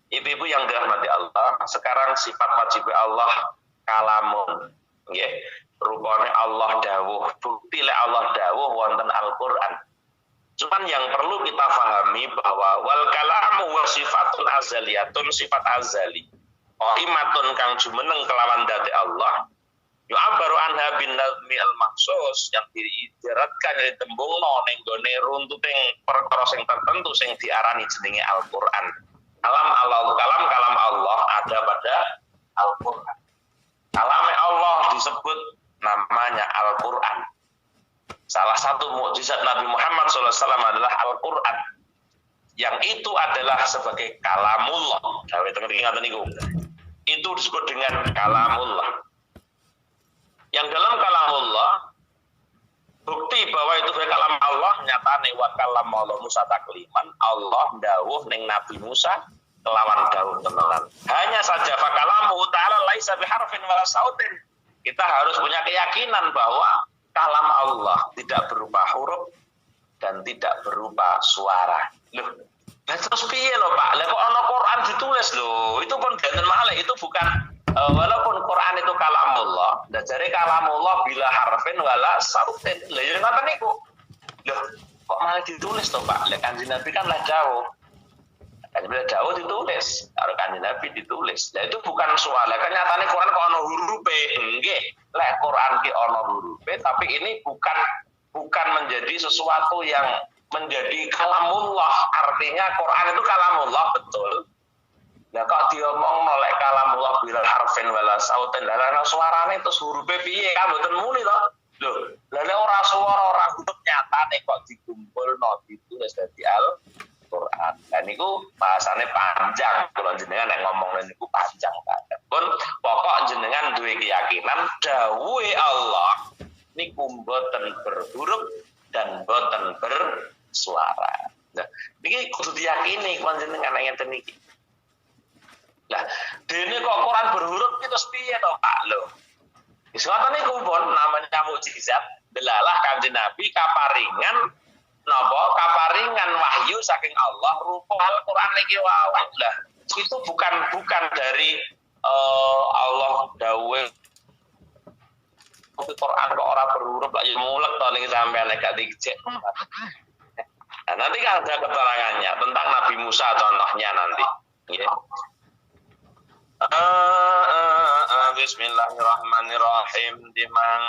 Speaker 1: Ibu-ibu yang dirahmati Allah, sekarang sifat wajib Allah kalamun nggih. Rupane Allah dawuh, bukti lek Allah dawuh wonten Al-Qur'an. Cuman yang perlu kita pahami bahwa wal kalamu wa sifatun azaliyatun sifat azali. Qaimatun kang jumeneng kelawan dati Allah. Yu'abbaru anha bin nazmi al-mahsus yang diibaratkan dari tembungno ning gone runtuting perkara sing tertentu sing diarani jenenge Al-Qur'an. Kalam Allah ada pada Al-Qur'an. Kalam Allah disebut namanya Al-Qur'an. Salah satu mukjizat Nabi Muhammad SAW adalah Al-Quran. Yang itu adalah sebagai kalamullah. Itu disebut dengan kalamullah. Yang dalam kalamullah, bukti bahwa itu sebagai kalam Allah, nyatane wa kalam Allah Musa takliman, Allah dawuh ning Nabi Musa kelawan dawuh tenan. Hanya saja fakalamu ta'ala laisa biharfin wala sautin. Kita harus punya keyakinan bahwa kalam Allah tidak berupa huruf dan tidak berupa suara. Loh, terus piye lho Pak? Lah kok ana Quran ditulis lho. Itu pun ganten malih, itu bukan walaupun Quran itu kalamullah, dan jare kalamullah bila harfin wala sautin. Lah ya ngoten niku. Loh, kok malah ditulis toh Pak? Lah Kanjeng Nabi kan lah jauh. Kanjeng Nabi jauh ditulis, karo Kanjeng Nabi ditulis. Lah itu bukan suara. Kan nyatane Quran kok ana hurufe. Nggih, lek Quran ki ana hurufe, tapi ini bukan menjadi sesuatu yang menjadi kalamullah. Artinya Quran itu kalamullah betul. Nah kok diomong nolak kalamullah bila harfin wala sautin, lah suarane terus hurufe piye kan mboten muni to. Lho, lha ora suara ora huruf nyatane kok dikumpulno ditulis dadi Al-Qur'an. Lah niku bahasane panjang, kula jenengan nek ngomong niku panjang banget. Pun pokok jenengan duwe keyakinan dawuhe Allah niku mboten berhuruf dan mboten bersuara. Nah, niki kudu diyakini panjenengan ngeten niki. Lah, dene kok Quran berhuruf ki terus piye to, Pak? Lho. Wis ngoten niku pun namanya mukjizat. Delalah Kanjeng Nabi kaparingan napa? Kaparingan wahyu saking Allah rupa Al-Qur'an niki wae. Lah, itu bukan dari Allah dawuh Quran kok ora berhuruf lak yo mulek to ning sampean nek gak dicek. Nah, nanti kan ada keterangannya tentang Nabi Musa contohnya nanti. Nggih. Bismillahirrahmanirrahim. Dimang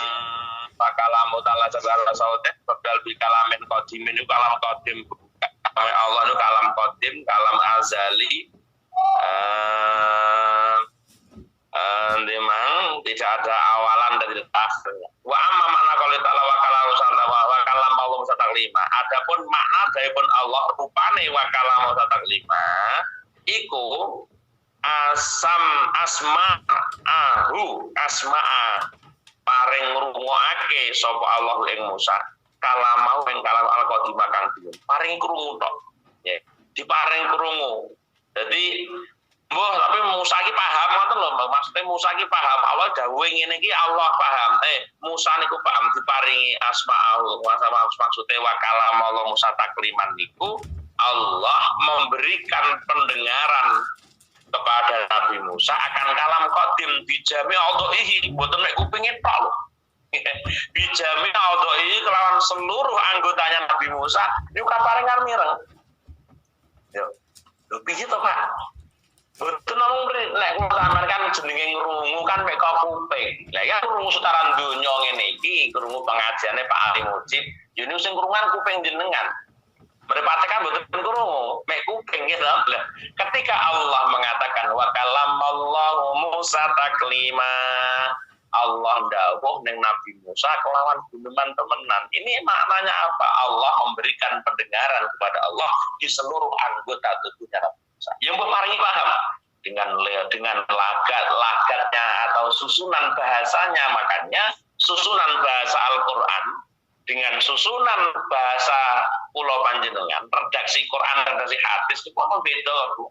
Speaker 1: pakalamu ta'ala segala sautin badal bi kalamin qadimin kalam qadim. Allah itu kalam qadim, kalam azali. Dimang tidak ada awalan dan tidak akhir. Wa amma makna qauli ta'ala wa kalamu wa kalam Allah Musa taklima. Adapun makna daripada Allah rupane wa kalamu Musa taklima iku asma'a paring ngrungokake sapa Allah ing Musa kalamau ing kalam al-qadima kang dhewe paring krungu tok ya diparing krungu. Jadi mbah tapi Musa ki paham ngoten lho, maksudnya Musa ki paham Allah dawuhe ngene iki Allah paham. Musa niku paham diparingi asma'u maksudnya wa kalam Allah Musa takliman niku Allah memberikan pendengaran kepada Nabi Musa akan kalam qadim bijami audhihi mboten nek kupinge tok lho. Bijami audhihi kelawan seluruh anggotanya Nabi Musa niku kaparingan mireng. Yo. Lho piye to, Pak? Mboten namung nek sampean kan jenenge ngrungu kan mek kuping. Lah ya krungu setaran donya ngene iki, krungu pengajiane Pak Ali Mujib, yo niku sing krungan kuping jenengan. Merepatikan betul kurung, mek kuping gitu. Ketika Allah mengatakan wa kalamallahu Musa taklima, Allah dawuh ning Nabi Musa kelawan guneman temenan. Ini maknanya apa? Allah memberikan pendengaran kepada Allah di seluruh anggota tubuhnya Nabi Musa. Yang berparingi paham dengan lagatnya atau susunan bahasanya, makanya susunan bahasa Al-Qur'an dengan susunan bahasa pulau panjenengan, redaksi Quran, redaksi hadis itu pun beda, Bu.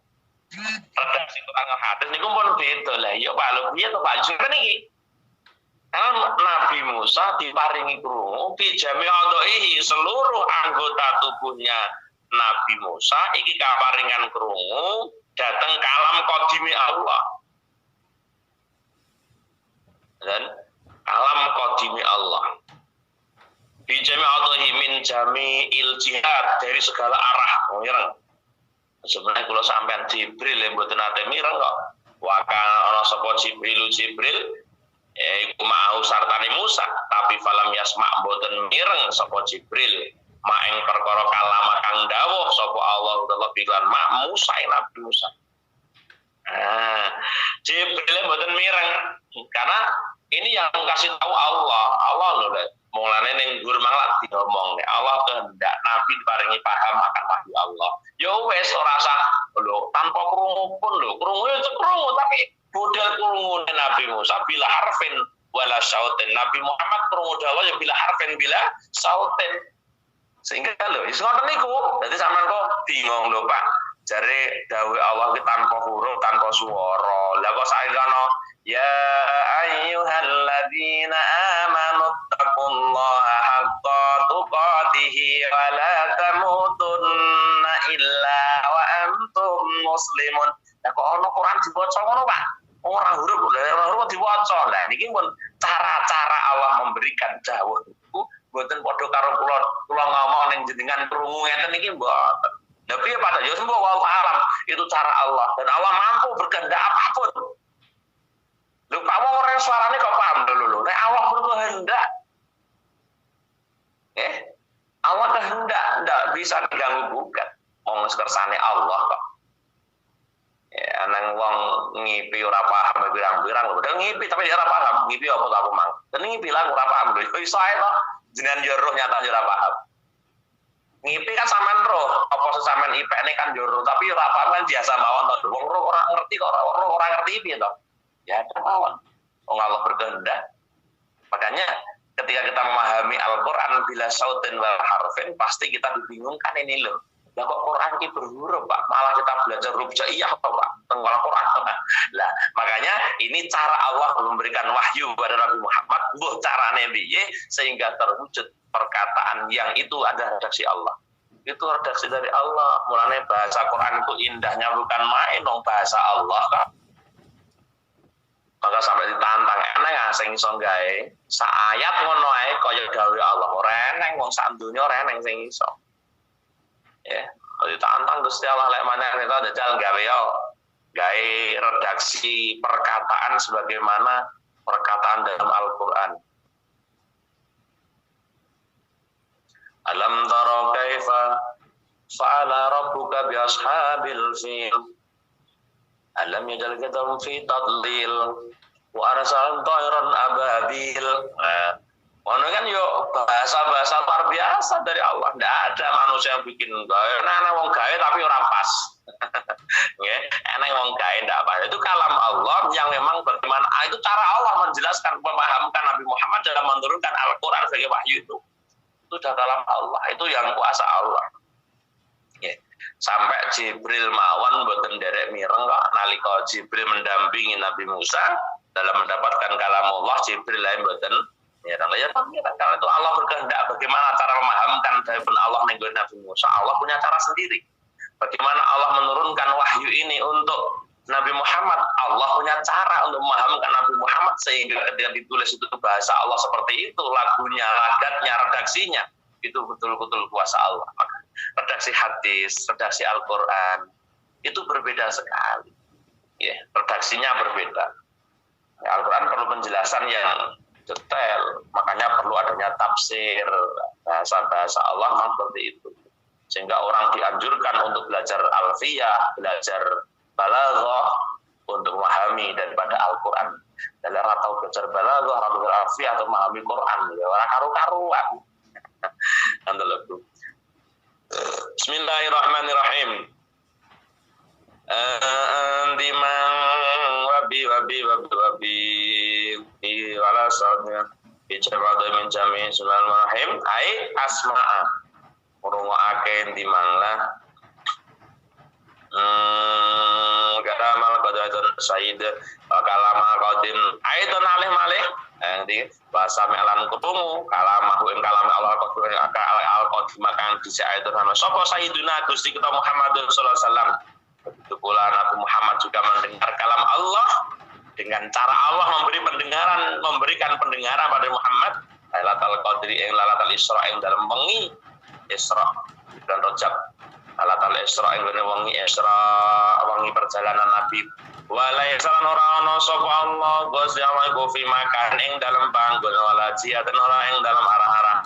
Speaker 1: Redaksi Quran hadis itu pun beda lah. Ya Pak, lho piye to Pak? Jare niki. Karena Nabi Musa diparingi krungu bi jami'adhihi seluruh anggota tubuhnya Nabi Musa iki kaparingan krungu dateng kalam qadimi Allah. Dan kalam qadimi Allah. Bijami Allahi min jami'il jihad dari segala arah mireng. Sebenarnya kalau sampean Jibril yang mboten nate mireng kok. Wakal ana sapa Jibril iku mau sartane Musa, tapi falam yasma mboten mireng sapa Jibril. Maeng perkara kalama kang dawuh sapa Allah lebih lan mak Musa Nabi Musa. Jibril mboten mireng karena ini yang kasih tahu Allah lho Mulane ning dhuwur manglat diomong Allah kehendak Nabi diparingi paham akan wahyu Allah. Ya wis ora usah lho tanpa krungu pun lho. Krungu itu krungu tapi model krungune Nabi Musa bila harfin wala sautin. Nabi Muhammad krungu dawa ya bila harfin bila sautin. Sehingga lho iso ngoten niku. Dadi sampean kok bingung lho Pak. Jare dawuh Allah ki tanpa huruf, tanpa swara. Lah kok saiki ana ya ayyuhalladzina amanu taqullaha haqqa tuqatihi wa la tamutunna illa wa antum muslimun. Lah kok ana Quran diwaca ngono Pak? Ora huruf diwaca. Lah niki pun cara-cara Allah memberikan dawuh niku mboten padha karo kula ngomong ning jenengan krungu ngeten niki mboten. Lah piye Pak? Ya semua wallahu alam. Itu cara Allah dan Allah mampu berkehendak apapun. Lho Pak wong ora suarane kok paham lho. Nek Allah berkehendak Allah kehendak ndak bisa diganggu gugat. Wong kersane Allah kok. Ya nang wong ngipi ora paham birang-birang lho. Ngipi tapi ora paham. Ngipi apa tak mang. Dan ngipi lah ora paham lho. Iso ae to jenengan yo roh nyata ora paham. Ngipi kan sampean roh, apa sesampean ipekne kan yo roh, tapi ora paham kan biasa mawon to. Wong roh ora ngerti kok ora ngerti piye to. Ya ada mawon. Wong Allah berkehendak. Makanya ketika kita memahami Al-Qur'an bila sautin wal harfin pasti kita dibingungkan ini loh. Lah kok Quran ki berhuruf Pak? Malah kita belajar huruf jaiyah apa Pak? Teng Al-Qur'an. Lah, makanya ini cara Allah memberikan wahyu kepada Nabi Muhammad, mbuh carane piye sehingga terwujud perkataan yang itu ada redaksi Allah. Itu redaksi dari Allah. Mulane bahasa Quran itu indahnya bukan main dong bahasa Allah kan. Maka sampai ditantang eneng sing iso gawe sak ayat ngono ae kaya dawuh Allah ora eneng wong sak donya ora eneng sing iso. Ya, ditantang Gusti Allah lek maneh kita dajal gawe yo gawe redaksi perkataan sebagaimana perkataan dalam Al-Qur'an. Alam tara kaifa fa'ala rabbuka bi ashabil fil. Alam yajal kitabum fi tadlil wa arsal tayran ababil. Ono kan yo bahasa-bahasa luar biasa dari Allah. Ndak ada manusia yang bikin gawe. Nah, wong gawe tapi ora pas. Nggih, enak wong gawe ndak pas. Itu kalam Allah yang memang bagaimana itu cara Allah menjelaskan memahamkan Nabi Muhammad dalam menurunkan Al-Qur'an sebagai wahyu itu. Itu sudah kalam Allah. Itu yang kuasa Allah. Nggih. Sampai Jibril mawon mboten nderek mireng kok nalika Jibril mendampingi Nabi Musa dalam mendapatkan kalamullah Jibril lain mboten ya kalau itu Allah berkehendak bagaimana cara memahamkan dari Allah ning Nabi Musa. Allah punya cara sendiri. Bagaimana Allah menurunkan wahyu ini untuk Nabi Muhammad. Allah punya cara untuk memahamkan Nabi Muhammad sehingga ketika ditulis itu bahasa Allah seperti itu, lagunya, lagatnya, redaksinya itu betul-betul kuasa Allah. Maka redaksi hadis, redaksi Al-Qur'an itu berbeda sekali. Ya, redaksinya berbeda. Ya, Al-Qur'an perlu penjelasan yang detail, makanya perlu adanya tafsir bahasa-bahasa Allah memang seperti itu. Sehingga orang dianjurkan untuk belajar alfiyah, belajar balaghah untuk memahami daripada Al-Qur'an. Dalam atau belajar balaghah, atau belajar alfiyah atau memahami Quran, ya orang karu-karuan. Bismillahirrahmanirrahim. Andimang wabi wala saudnya bicara min jami Bismillahirrahmanirrahim. Ai asma'a urungake ndimanglah kalamal qadaitun sayyid kalama qadim aidan alih malih di bahasa melan kutumu kalamahu ing kalame Allah al-qadim kang disaitur ana sapa sayyiduna Gusti kita Muhammad sallallahu alaihi wasallam. Begitu pula Nabi Muhammad juga mendengar kalam Allah dengan cara Allah memberikan pendengaran pada Muhammad Lailatul Qadri ing Lailatul Isra ing dalam wengi Isra dan Rajab. Lailatul Isra ing wengi Isra wengi perjalanan Nabi. Walaisalan ora ana sapa Allah Gusti Allah go fi makan ing dalam panggon wala jihatan ora ing dalam arah-arah.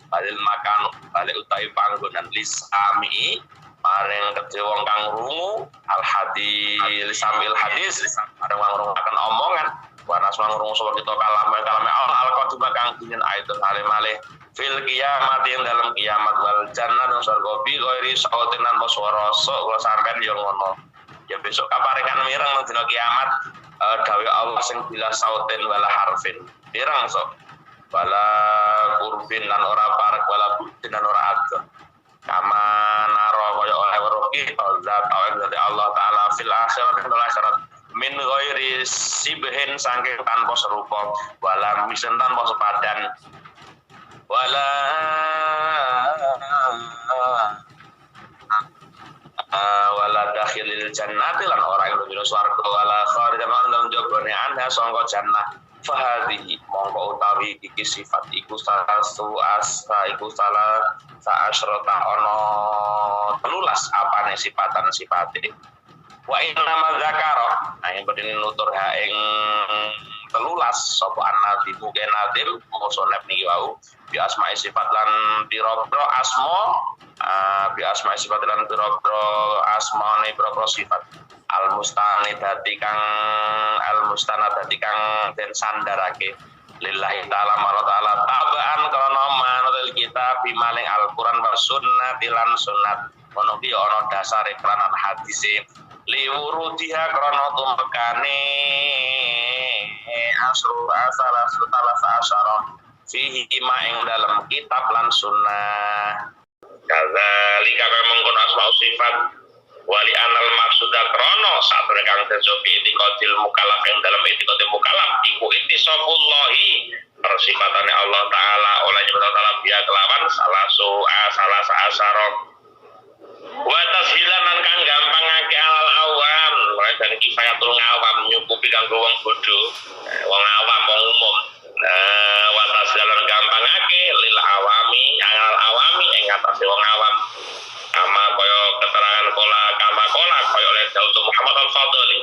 Speaker 1: Balil makan balik utawi panggonan lisami maring kedhe wong kang rungu al hadis sambil hadis ada wong rungaken omongan Wanas mangurung sapa kita kalame Allah al-qadima kang dinin aitun malih fil kiamat yang dalam kiamat wal jannah dan surga bi ghairi sautin lan swara sok kula sampean yo ngono. Ya besok kaparingan mireng nang dina kiamat gawe Allah sing bila sautin wala harfin. Mireng sok. Wala kurbin lan ora parek wala budin lan ora ageng. Kama naro kaya oleh weruh kita zat Allah taala fil akhirat wal akhirat min ghairi sibhin saking tanpa serupa wala misen tanpa sepadan wala dakhilil jannati lan orang yang menuju swarga wala kharijan lan jogone anda sangka jannah fahadhi mongko utawi iki sifat iku salah asrota ono 13 apane sifatan-sifate wa inna ma zakara yang berdini nutur ha ing 13 sapa nabi mungkin nadim musonep niki wau bi asma'i sifat lan pira-pira asma bi asma'i sifat lan pira-pira asmane pira-pira sifat al mustanadati kang den sandarake lillahi ta'ala marot ta'ala tabaan karena manut kita bimaling Al-Quran wa sunnah lan sunnat ono ki ono dasare klanan hadise liwurudiha karena tumekane asara fihi ma ing dalam kitab lan sunnah kadzalika kaya mengkono asma sifat wali anal maksuda krono saat kang terjobi itikadil mukallaf yang dalam itikadil mukallaf iku ittisafullahi persifatannya Allah Ta'ala oleh Allah Ta'ala biya kelawan salah asara wa tashilanan kang gampang ngake alal awam mulai dari kifayatul ngawam nyukupi kanggo wong bodho wong awam wong umum wa tashilanan gampang ngake lil awami alal awami ing atase wong awam kama kaya keterangan kama kola kaya oleh Daud Muhammad Al-Fadhili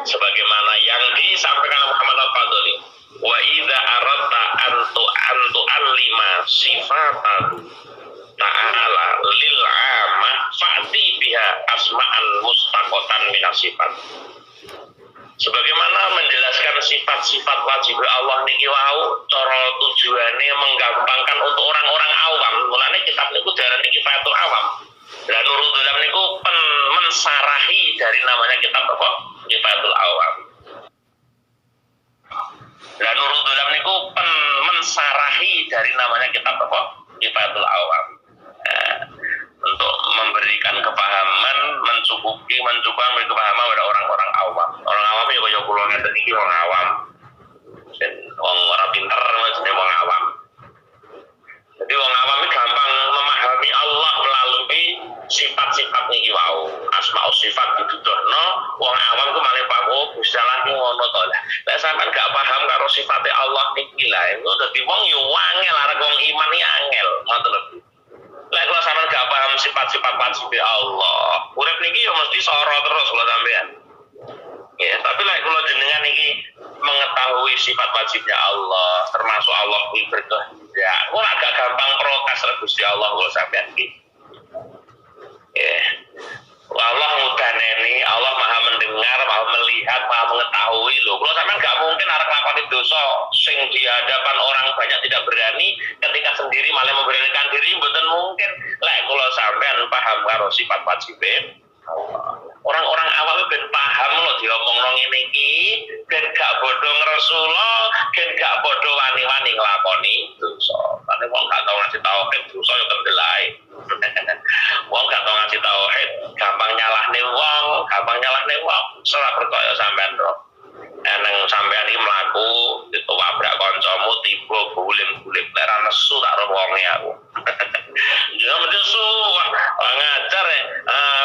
Speaker 1: sebagaimana yang disampaikan Muhammad Al-Fadhili wa idza aradta antu allima sifatahu ta'ala lil amah fa'ti biha asma'an mustaqotan minasifat sebagaimana menjelaskan sifat-sifat wajib Allah niki wau cara tujuane menggampangkan untuk orang-orang awam mulane kitab niku diarani kifayatul awam dan nurul dalam niku mensarahi dari namanya kitab apa kifayatul awam dan nurul dalam niku mensarahi dari namanya kitab apa kifayatul awam untuk memberikan kepahaman mencukupi kepahaman pada orang-orang awam. Orang awam ya kaya kula ngeten iki wong awam. Wong ora pinter jenenge wong awam. Jadi wong awam iki gampang memahami Allah melalui sifat-sifat niki wau. Asmaul sifat dituduhno wong awam ku malah paham Gusti Allah ki ngono to lah. Lek sampean gak paham karo sifate Allah niki lah, itu dadi wong yo angel arek wong iman iki angel, ngoten lho. Lek kalau sampean gak paham sifat-sifat wajib Allah, urip niki yo mesti soro terus kalau sampean. Ya, tapi lek kalau jenengan iki mengetahui sifat wajibnya Allah, termasuk Allah kuwi berkehendak, ora agak gampang protes Gusti Allah kalau sampean iki. Ya. Allah mudaneni, Allah maha mendengar, maha melihat, maha mengetahui loh. Kalau sampean gak mungkin arek nglakoni dosa sing di hadapan orang banyak tidak berani, ketika sendiri malah memberanikan diri, mboten mungkin. Lek kula sampean paham karo sifat wajib orang-orang awam ben paham loh diomongno ngene iki, ben gak bodho ngresula, ben gak bodho wani-wani nglakoni dosa. Mane wong gak tau ngasih tauhid dosa yo kendelae. Wong gak tau ngasih tauhid, gampang nyalahne wong, ora percaya sampean ro. Eneng sampean iki mlaku ditobrak kancamu tiba guling-guling ora nesu tak ro wonge aku. Ya medesu ngajar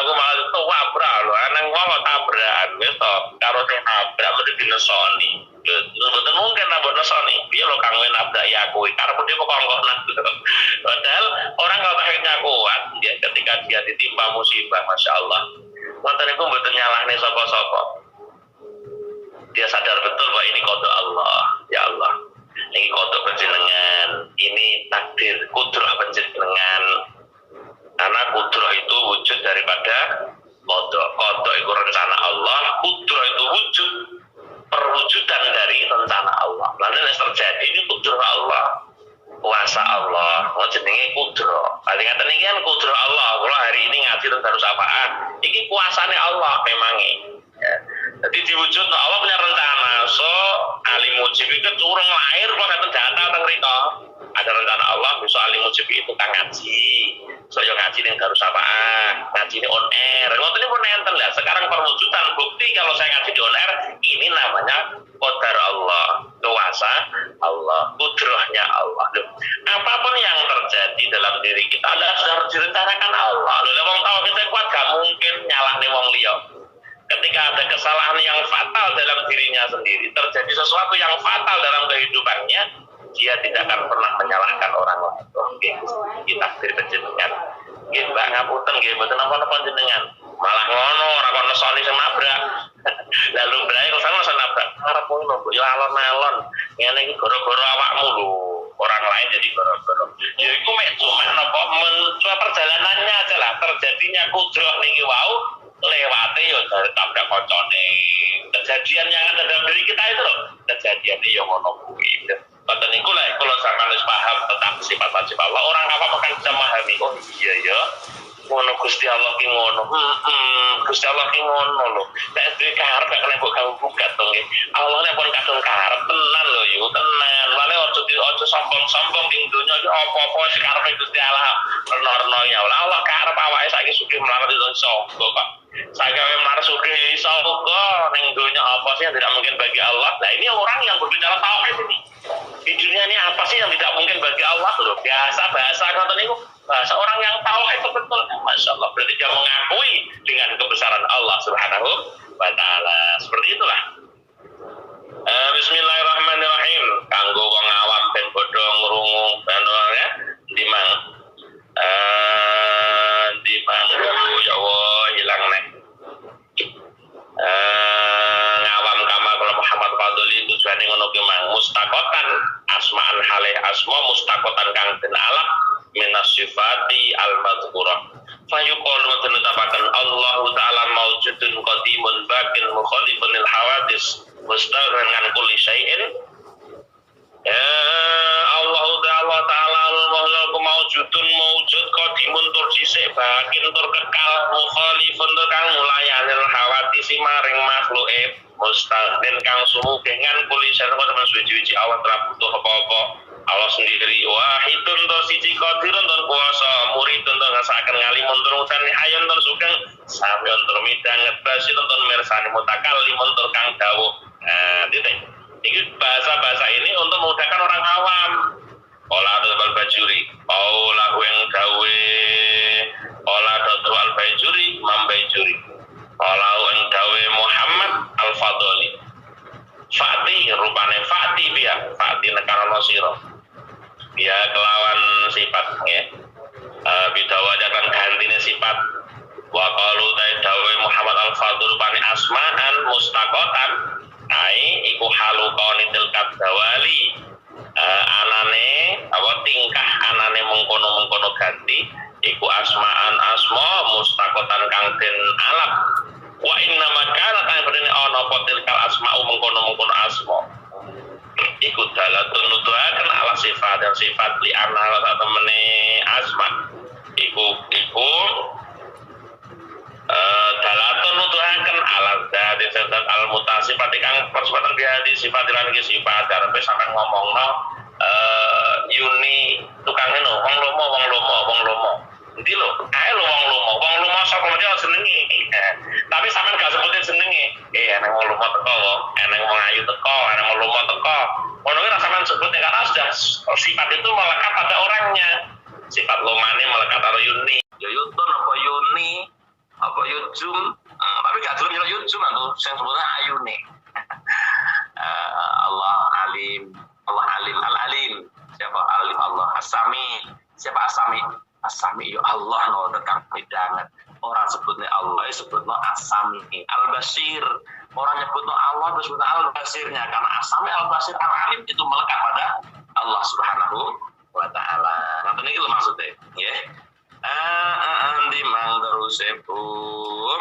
Speaker 1: aku malah ditobrak lho, eneng wong tabrakan wis to karo sing nabrak mesti dinesoni. Mboten mungkin nambah nesoni. Piye lho kang nabrak ya kowe karep dhewe kongkonan. Padahal orang kalau tauhidnya kuat, dia ketika dia ditimpa musibah, masya Allah, wonten iku mboten nyalahne sapa-sapa. Dia sadar betul bahwa ini kodok Allah, ya Allah. Ini kodok panjenengan, ini takdir kudrah panjenengan. Karena kudrah itu wujud daripada kodok. Kodok itu rencana Allah, kudrah itu wujud perwujudan harus apaan. Iki kuasane Allah memangnya. Ya. Jadi diwujud Allah punya rencana. So alim mujib itu turun lahir kok datang data teng riko. Ada rencana Allah besok alim mujib itu kan ngaji. So yo ngaji ning harus apaan? Ngaji ini on air. Ngoten ini pun enten lah. Sekarang perwujudan bukti kalau saya ngaji di on air ini namanya qadar Allah, kuasa Allah, kudrahnya Allah. Loh, apapun yang terjadi dalam diri kita adalah sudah direncanakan Allah. Loh, wong tahu kita kuat gak mungkin nyalahne wong liya. Ketika ada kesalahan yang fatal dalam dirinya sendiri, terjadi sesuatu yang fatal dalam kehidupannya, dia tidak akan pernah menyalahkan orang lain. Oke, kita berpenjenengan. Nggih, Mbak ngapunten nggih mboten napa-napa jenengan. Malah ngono ora kono nesoni sing nabrak. Lalu brae kok sama nabrak. Arep ngono, Mbok ya alon-alon. Ngene iki gara-gara awakmu lho. Orang lain jadi gara-gara. Ya iku mek cuma napa perjalanannya aja lah. Terjadinya kudrah niki wau lewate yo tabrak koncone. Kejadian yang ada dalam diri kita itu loh. Kejadian yo ngono kuwi. Kata niku lah, kalau sampean wis paham tentang sifat-sifat Allah, orang apa akan bisa memahami. Oh iya ya, ngono Gusti Allah ki ngono. Gusti Allah ki ngono lho. Nek duwe karep gak kena mbok gugat to nggih. Allah nek pun kadung karep tenan lho yo, tenan. Lane ojo sombong-sombong ing donya iki apa-apa sing karepe Gusti Allah. Reno-reno ya Allah karep awake saiki sugih melarat iso kok. Saya melarat sugih iso kok ning donya apa sih yang tidak mungkin bagi Allah. Nah ini orang yang berbicara tauhid ini. Di dunia ini apa sih yang tidak mungkin bagi Allah loh? Biasa bahasa ngoten niku bahasa orang yang tahu itu betul. Masya Allah, berarti dia mengakui dengan kebesaran Allah Subhanahu wa taala. Seperti itulah. Bismillahirrahmanirrahim. Kanggo wong awam ben bodho ngrungu ben ya dimang. Dimang ya Allah hilang nek. Ngawam kama kalau Muhammad Fadli tujuane ngono ki mang mustaqotan asma'an halih asma mustaqotan kang den alam minas sifati al madhkurah fayuqul mutatabakan Allah taala maujudun qadimun baqin mukhalifun lil hawadis mustaghan an kulli syai'in. Allah taala maujudun maujud qadimun tur dhisik baqin tur kekal mukhalifun tur kang mulayanil hawadis maring makhluke mustaghan kang sumugengan kulli syai'in teman suci Allah telah butuh apa-apa. Allah sendiri wahidun to siji qadirun to kuasa muridun to ngasaken ngalimun tur utane hayun tur sugeng sampeyan tur midhanget basirun tur mirsani mutakallimun tur kang dawuh. Titik. Ini bahasa-bahasa ini untuk memudahkan orang awam. Ola Dr. Bajuri, Ola yang gawe, Ola Dr. Al-Bajuri, Imam Bajuri, Ola yang gawe Muhammad Al-Fadoli. Fatih, rupane Fatih dia, Fatih nekanono siro. Dia kelawan sifatnya. Bidawajakan gantine sifat. Wa qalu dawe Muhammad Al-Fadol rupane asma'an mustaqotan. Ai iku halukoni tilkat dawali anane apa tingkah anane mengkono-mengkono ganti iku asma'an asma mustakotan kang den alap wa inna makana kang berdene ana apa tilkal asma'u mengkono-mengkono asma iku dalatun nuduhaken ala sifat dan sifat li anna sak temene asma iku dalatun nuduhaken alat dadi serta al mutasifat kang persebatan dia di sifat lan iki sifat arepe sampean ngomongno Yuni tukang ngono wong lomo endi lho ae lho wong lomo sapa mesti jenenge tapi sampean gak sebutin jenenge enek wong lomo teko enek wong ayu teko enek wong lomo teko ngono ki sampean sebut karena sudah sifat itu melekat pada orangnya sifat lomane melekat pada Yuni ya Yutun apa Yuni apa Yujum tapi gak gelem nyelok Yujum aku sing sebutnya Ayune Allah alim al-alim siapa alim Allah As-Sami siapa As-Sami ya Allah no tekang midanget orang sebutnya Allah sebutnya As-Sami Al-Basir orang nyebutnya Allah terus sebutnya Al-Basirnya karena As-Sami Al-Basir Al-Alim itu melekat pada Allah Subhanahu wa ta'ala nah ini lho maksudnya ya andi mang terus sepum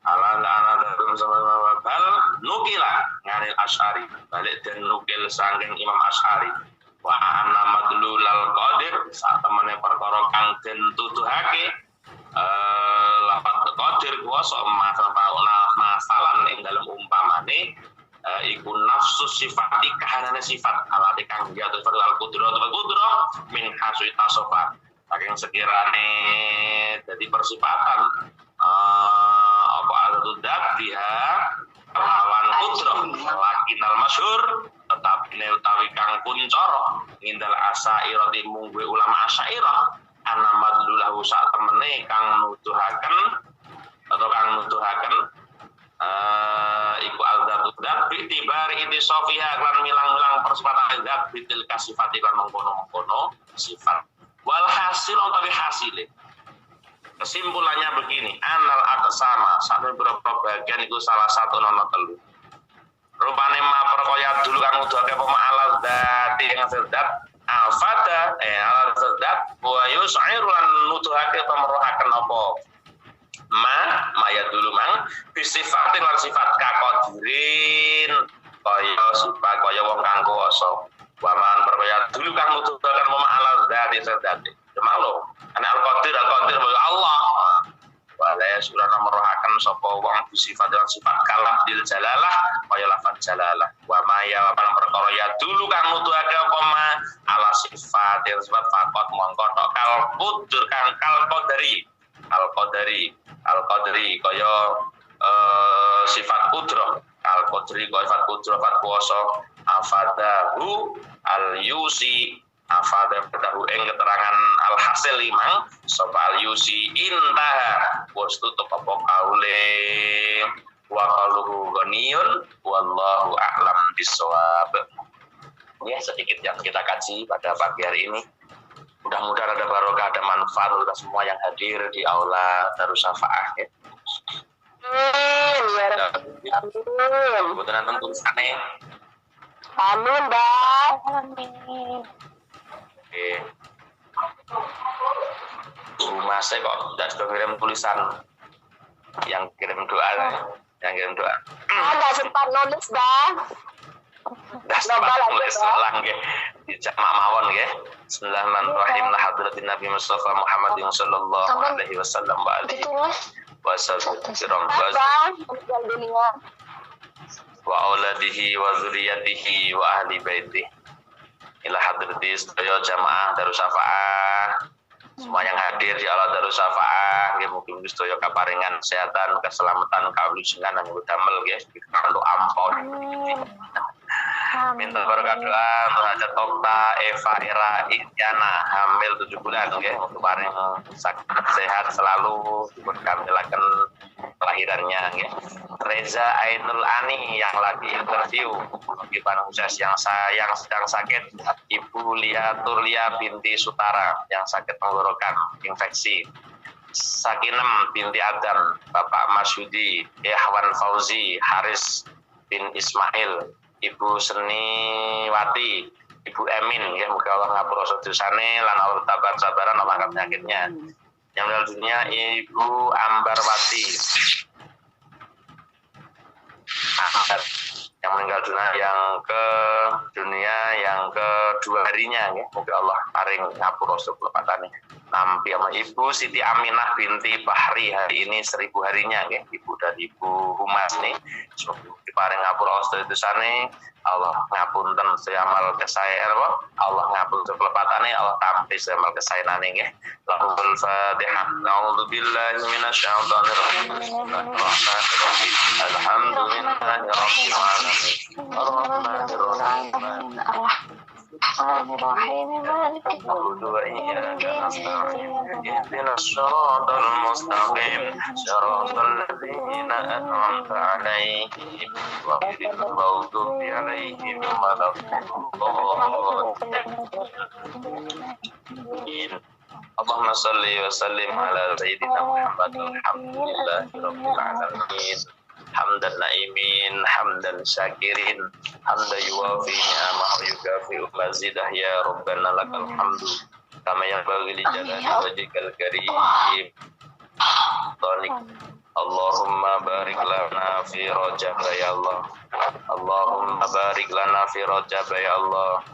Speaker 1: ala dalam sama bakal nukila nganil Asy'ari balik dan nukil sangking Imam Asy'ari wa anna madlulal qadir saat temannya perkara kang den tuduhake lafat qadir kuwasa masalan ing dalam umpamane iku nafsu sifati kahanane sifat alati kang jatuh al qudrah min hasui tasofa saking sekirane dadi persifatan apa ada dia lawan qudrah lakinal masyhur tetapi utawi kang kuncoro ngindal asairati mungguhe ulama asairah ana madlulahu sak temene kang nuduhaken atau kang nuduhaken iku al-dzatu dzat bi tibari sofiha lan milang-milang persifatan dzat bitil kasifati lan mengkono-mengkono sifat wal hasil utawi hasile kesimpulannya begini anal atasama sampai beberapa bagian itu salah satu nono telu rupane ma perkaya dulu kang nuduhake apa ma'al dzati yang zat alfada ala zat wa yus'iru lan nuduhake pemrohaken apa maya dulu mang bisifatin lan sifat kakodirin kaya sifat kaya wong kang kuwasa waman perkaya dulu kang nuduhaken apa ma'al dzati zati cemalo ana al-qadir Allah wala surana merohaken sapa wong bisifat lan sifat kalah dil jalalah kaya lafaz jalalah wa maya wa perkara ya dulu kang nuduhake apa ma ala sifat yang sifat fakot mongko tok kal kudur kang kal qadari kaya sifat kudrah al qadri kaya sifat kudrah sifat kuwasa afadahu al yusi afada betahu ing keterangan al hasil limang sapa al yusi intaha wis tutup apa kaule wa qaluhu ghaniyun wallahu a'lam bissawab. Ya, sedikit yang kita kaji pada pagi hari ini. Mudah-mudahan ada barokah, ada manfaat untuk semua yang hadir di aula Darus Syafaah ya. Amin. Kebetulan tentu sana.
Speaker 2: Amin, Bang. Amin.
Speaker 1: Oke. Mas saya kok tidak sudah kirim tulisan yang kirim doa, yang kirim doa.
Speaker 2: Nggak sempat nulis, Bang.
Speaker 1: Dah sempat nulis selang ya. Di jamak mawon ya. Bismillahirrahmanirrahim. La hadratin Nabi Mustafa Muhammadin sallallahu alaihi wasallam wa alihi wasallam wa auladihi wa dzurriyyatihi wa ahli baitihi. Ila hadrati sedaya jamaah Darus Syafaah. Semua yang hadir di aula Darus Syafaah, nggih mugi sedaya kaparingan kesehatan, keselamatan, kalusingan lan damel nggih kanggo ampun. Minta berkah doa terhadap Okta Eva Era Ityana hamil 7 bulan nggih untuk paring sehat selalu diberkamilaken kelahirannya nggih. Reza Ainul Ani yang lagi interview di Panungses yang sedang sakit, Ibu Lia Turlia binti Sutara yang sakit tenggorokan infeksi, Sakinem binti Adam, Bapak Masyudi, Ihwan Fauzi, Haris bin Ismail, Ibu Seniwati, Ibu Emin, ya moga Allah ngapura dosane lan Allah tabar sabaran Allah angkat penyakitnya. Yang meninggal dunia Ibu Ambarwati, yang meninggal dunia yang kedua harinya, ya moga Allah paring ngapura kelepatane. Nampi sama Ibu Siti Aminah binti Bahri hari ini 1000 harinya ya. Ibu dari Ibu Humas nih semoga diparing ngapura dosane Allah ngapunten seamal kesayan Allah ngapun kelepatane Allah tampi seamal kesayanane nggih. Lahul Fatihah. A'udzubillahi minasyaitonir rajim. Alhamdulillahirabbil alamin. Arrahmanir rahim.
Speaker 2: Bismillahirrahmanirrahim.
Speaker 1: نعبد وإياك نستعين اهدنا الصراط المستقيم صراط الذين أنعمت عليهم غير المغضوب عليهم ولا الضالين. اللهم صل وسلم على سيدنا محمد الحمد لله رب العالمين. Hamdan na'imin, hamdan syakirin, hamdan yuwafi ni'amah wa yukafi'u mazidah ya Rabbana lakal hamdu kama yanbaghi li jalali wajhikal karim. Allahumma barik lana fi Rajab ya Allah. Allahumma barik lana fi Rajab ya Allah.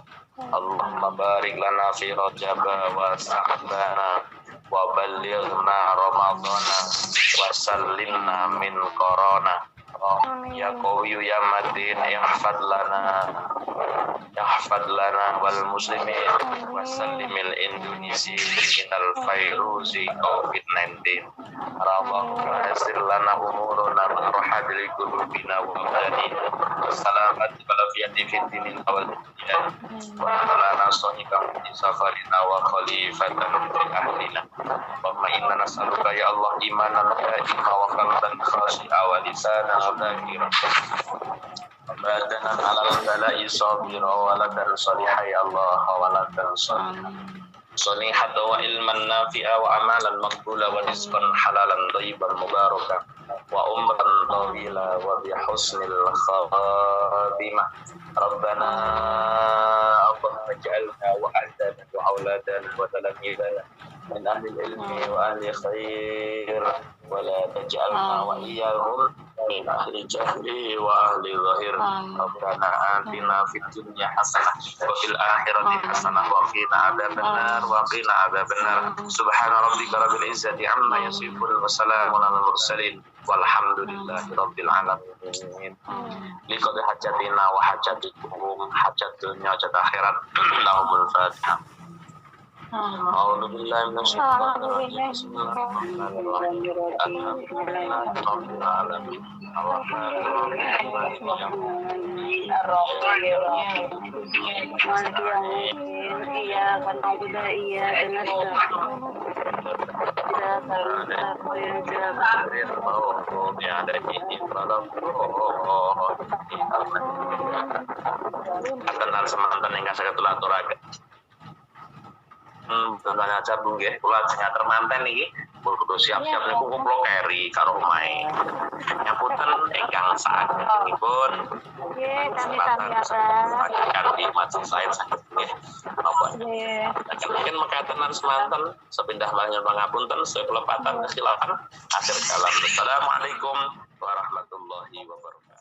Speaker 1: Allahumma barik lana fi Rajab wa Sa'bana wa ballighna Ramadana wa sallimna min corona. Ya Qawiyu ya Matin yahfad lana wal muslimin wa sallimil Indonesia minal fairuzi COVID-19. Rabbana yassir lana umurana marhadil qulubina wa badanina wassalamat walafiyati fid dinin wal dunya wa lana sahibam fi safarina wa khalifatan fi ahlina. Allahumma inna nas'aluka ya Allah imanan da'ima wa qalban khashi'a wa lisanan dhakiran badanan alal bala'i sabira waladan salihah ya Allah waladan salihah wa ilman nafi'a wa amalan maqbula wa rizqan halalan thayyiban mubarakan wa umran tawila wa bihusnil khatimah. Rabbana Allahumma ij'alna wa ahdana wa auladana wa talamidana min ahli ilmi wa ahli khair wa la taj'alna wa iyyahum min ahli jahli wa ahli zahir. Rabbana atina fid dunya hasanah wa fil akhirati hasanah wa qina adzabannar wa qina adzabannar. Subhana rabbika rabbil izzati amma yasifun wa salamun alal mursalin walhamdulillahi rabbil alamin. Liqad hajatina wa hajatikum hajat dunya hajat akhirat. Lahumul fatihah. A'udzu billahi minasyaitonir rajim. Bismillahirrahmanirrahim. Alhamdulillahirabbil alamin. Kenal semantan ingkang saged kula aturaken. Tentang aja nggih, kula jenengan manten iki kudu siap-siap niku kula keri karo omahe. Nyapunten ingkang saagengipun.
Speaker 2: Nggih, kami sami
Speaker 1: Kanthi majelis lain saged nggih. Napa? Mungkin mekatenan semanten sepindah lanjut pangapunten sepelepatan kesilapan akhir kalam. Assalamualaikum warahmatullahi wabarakatuh.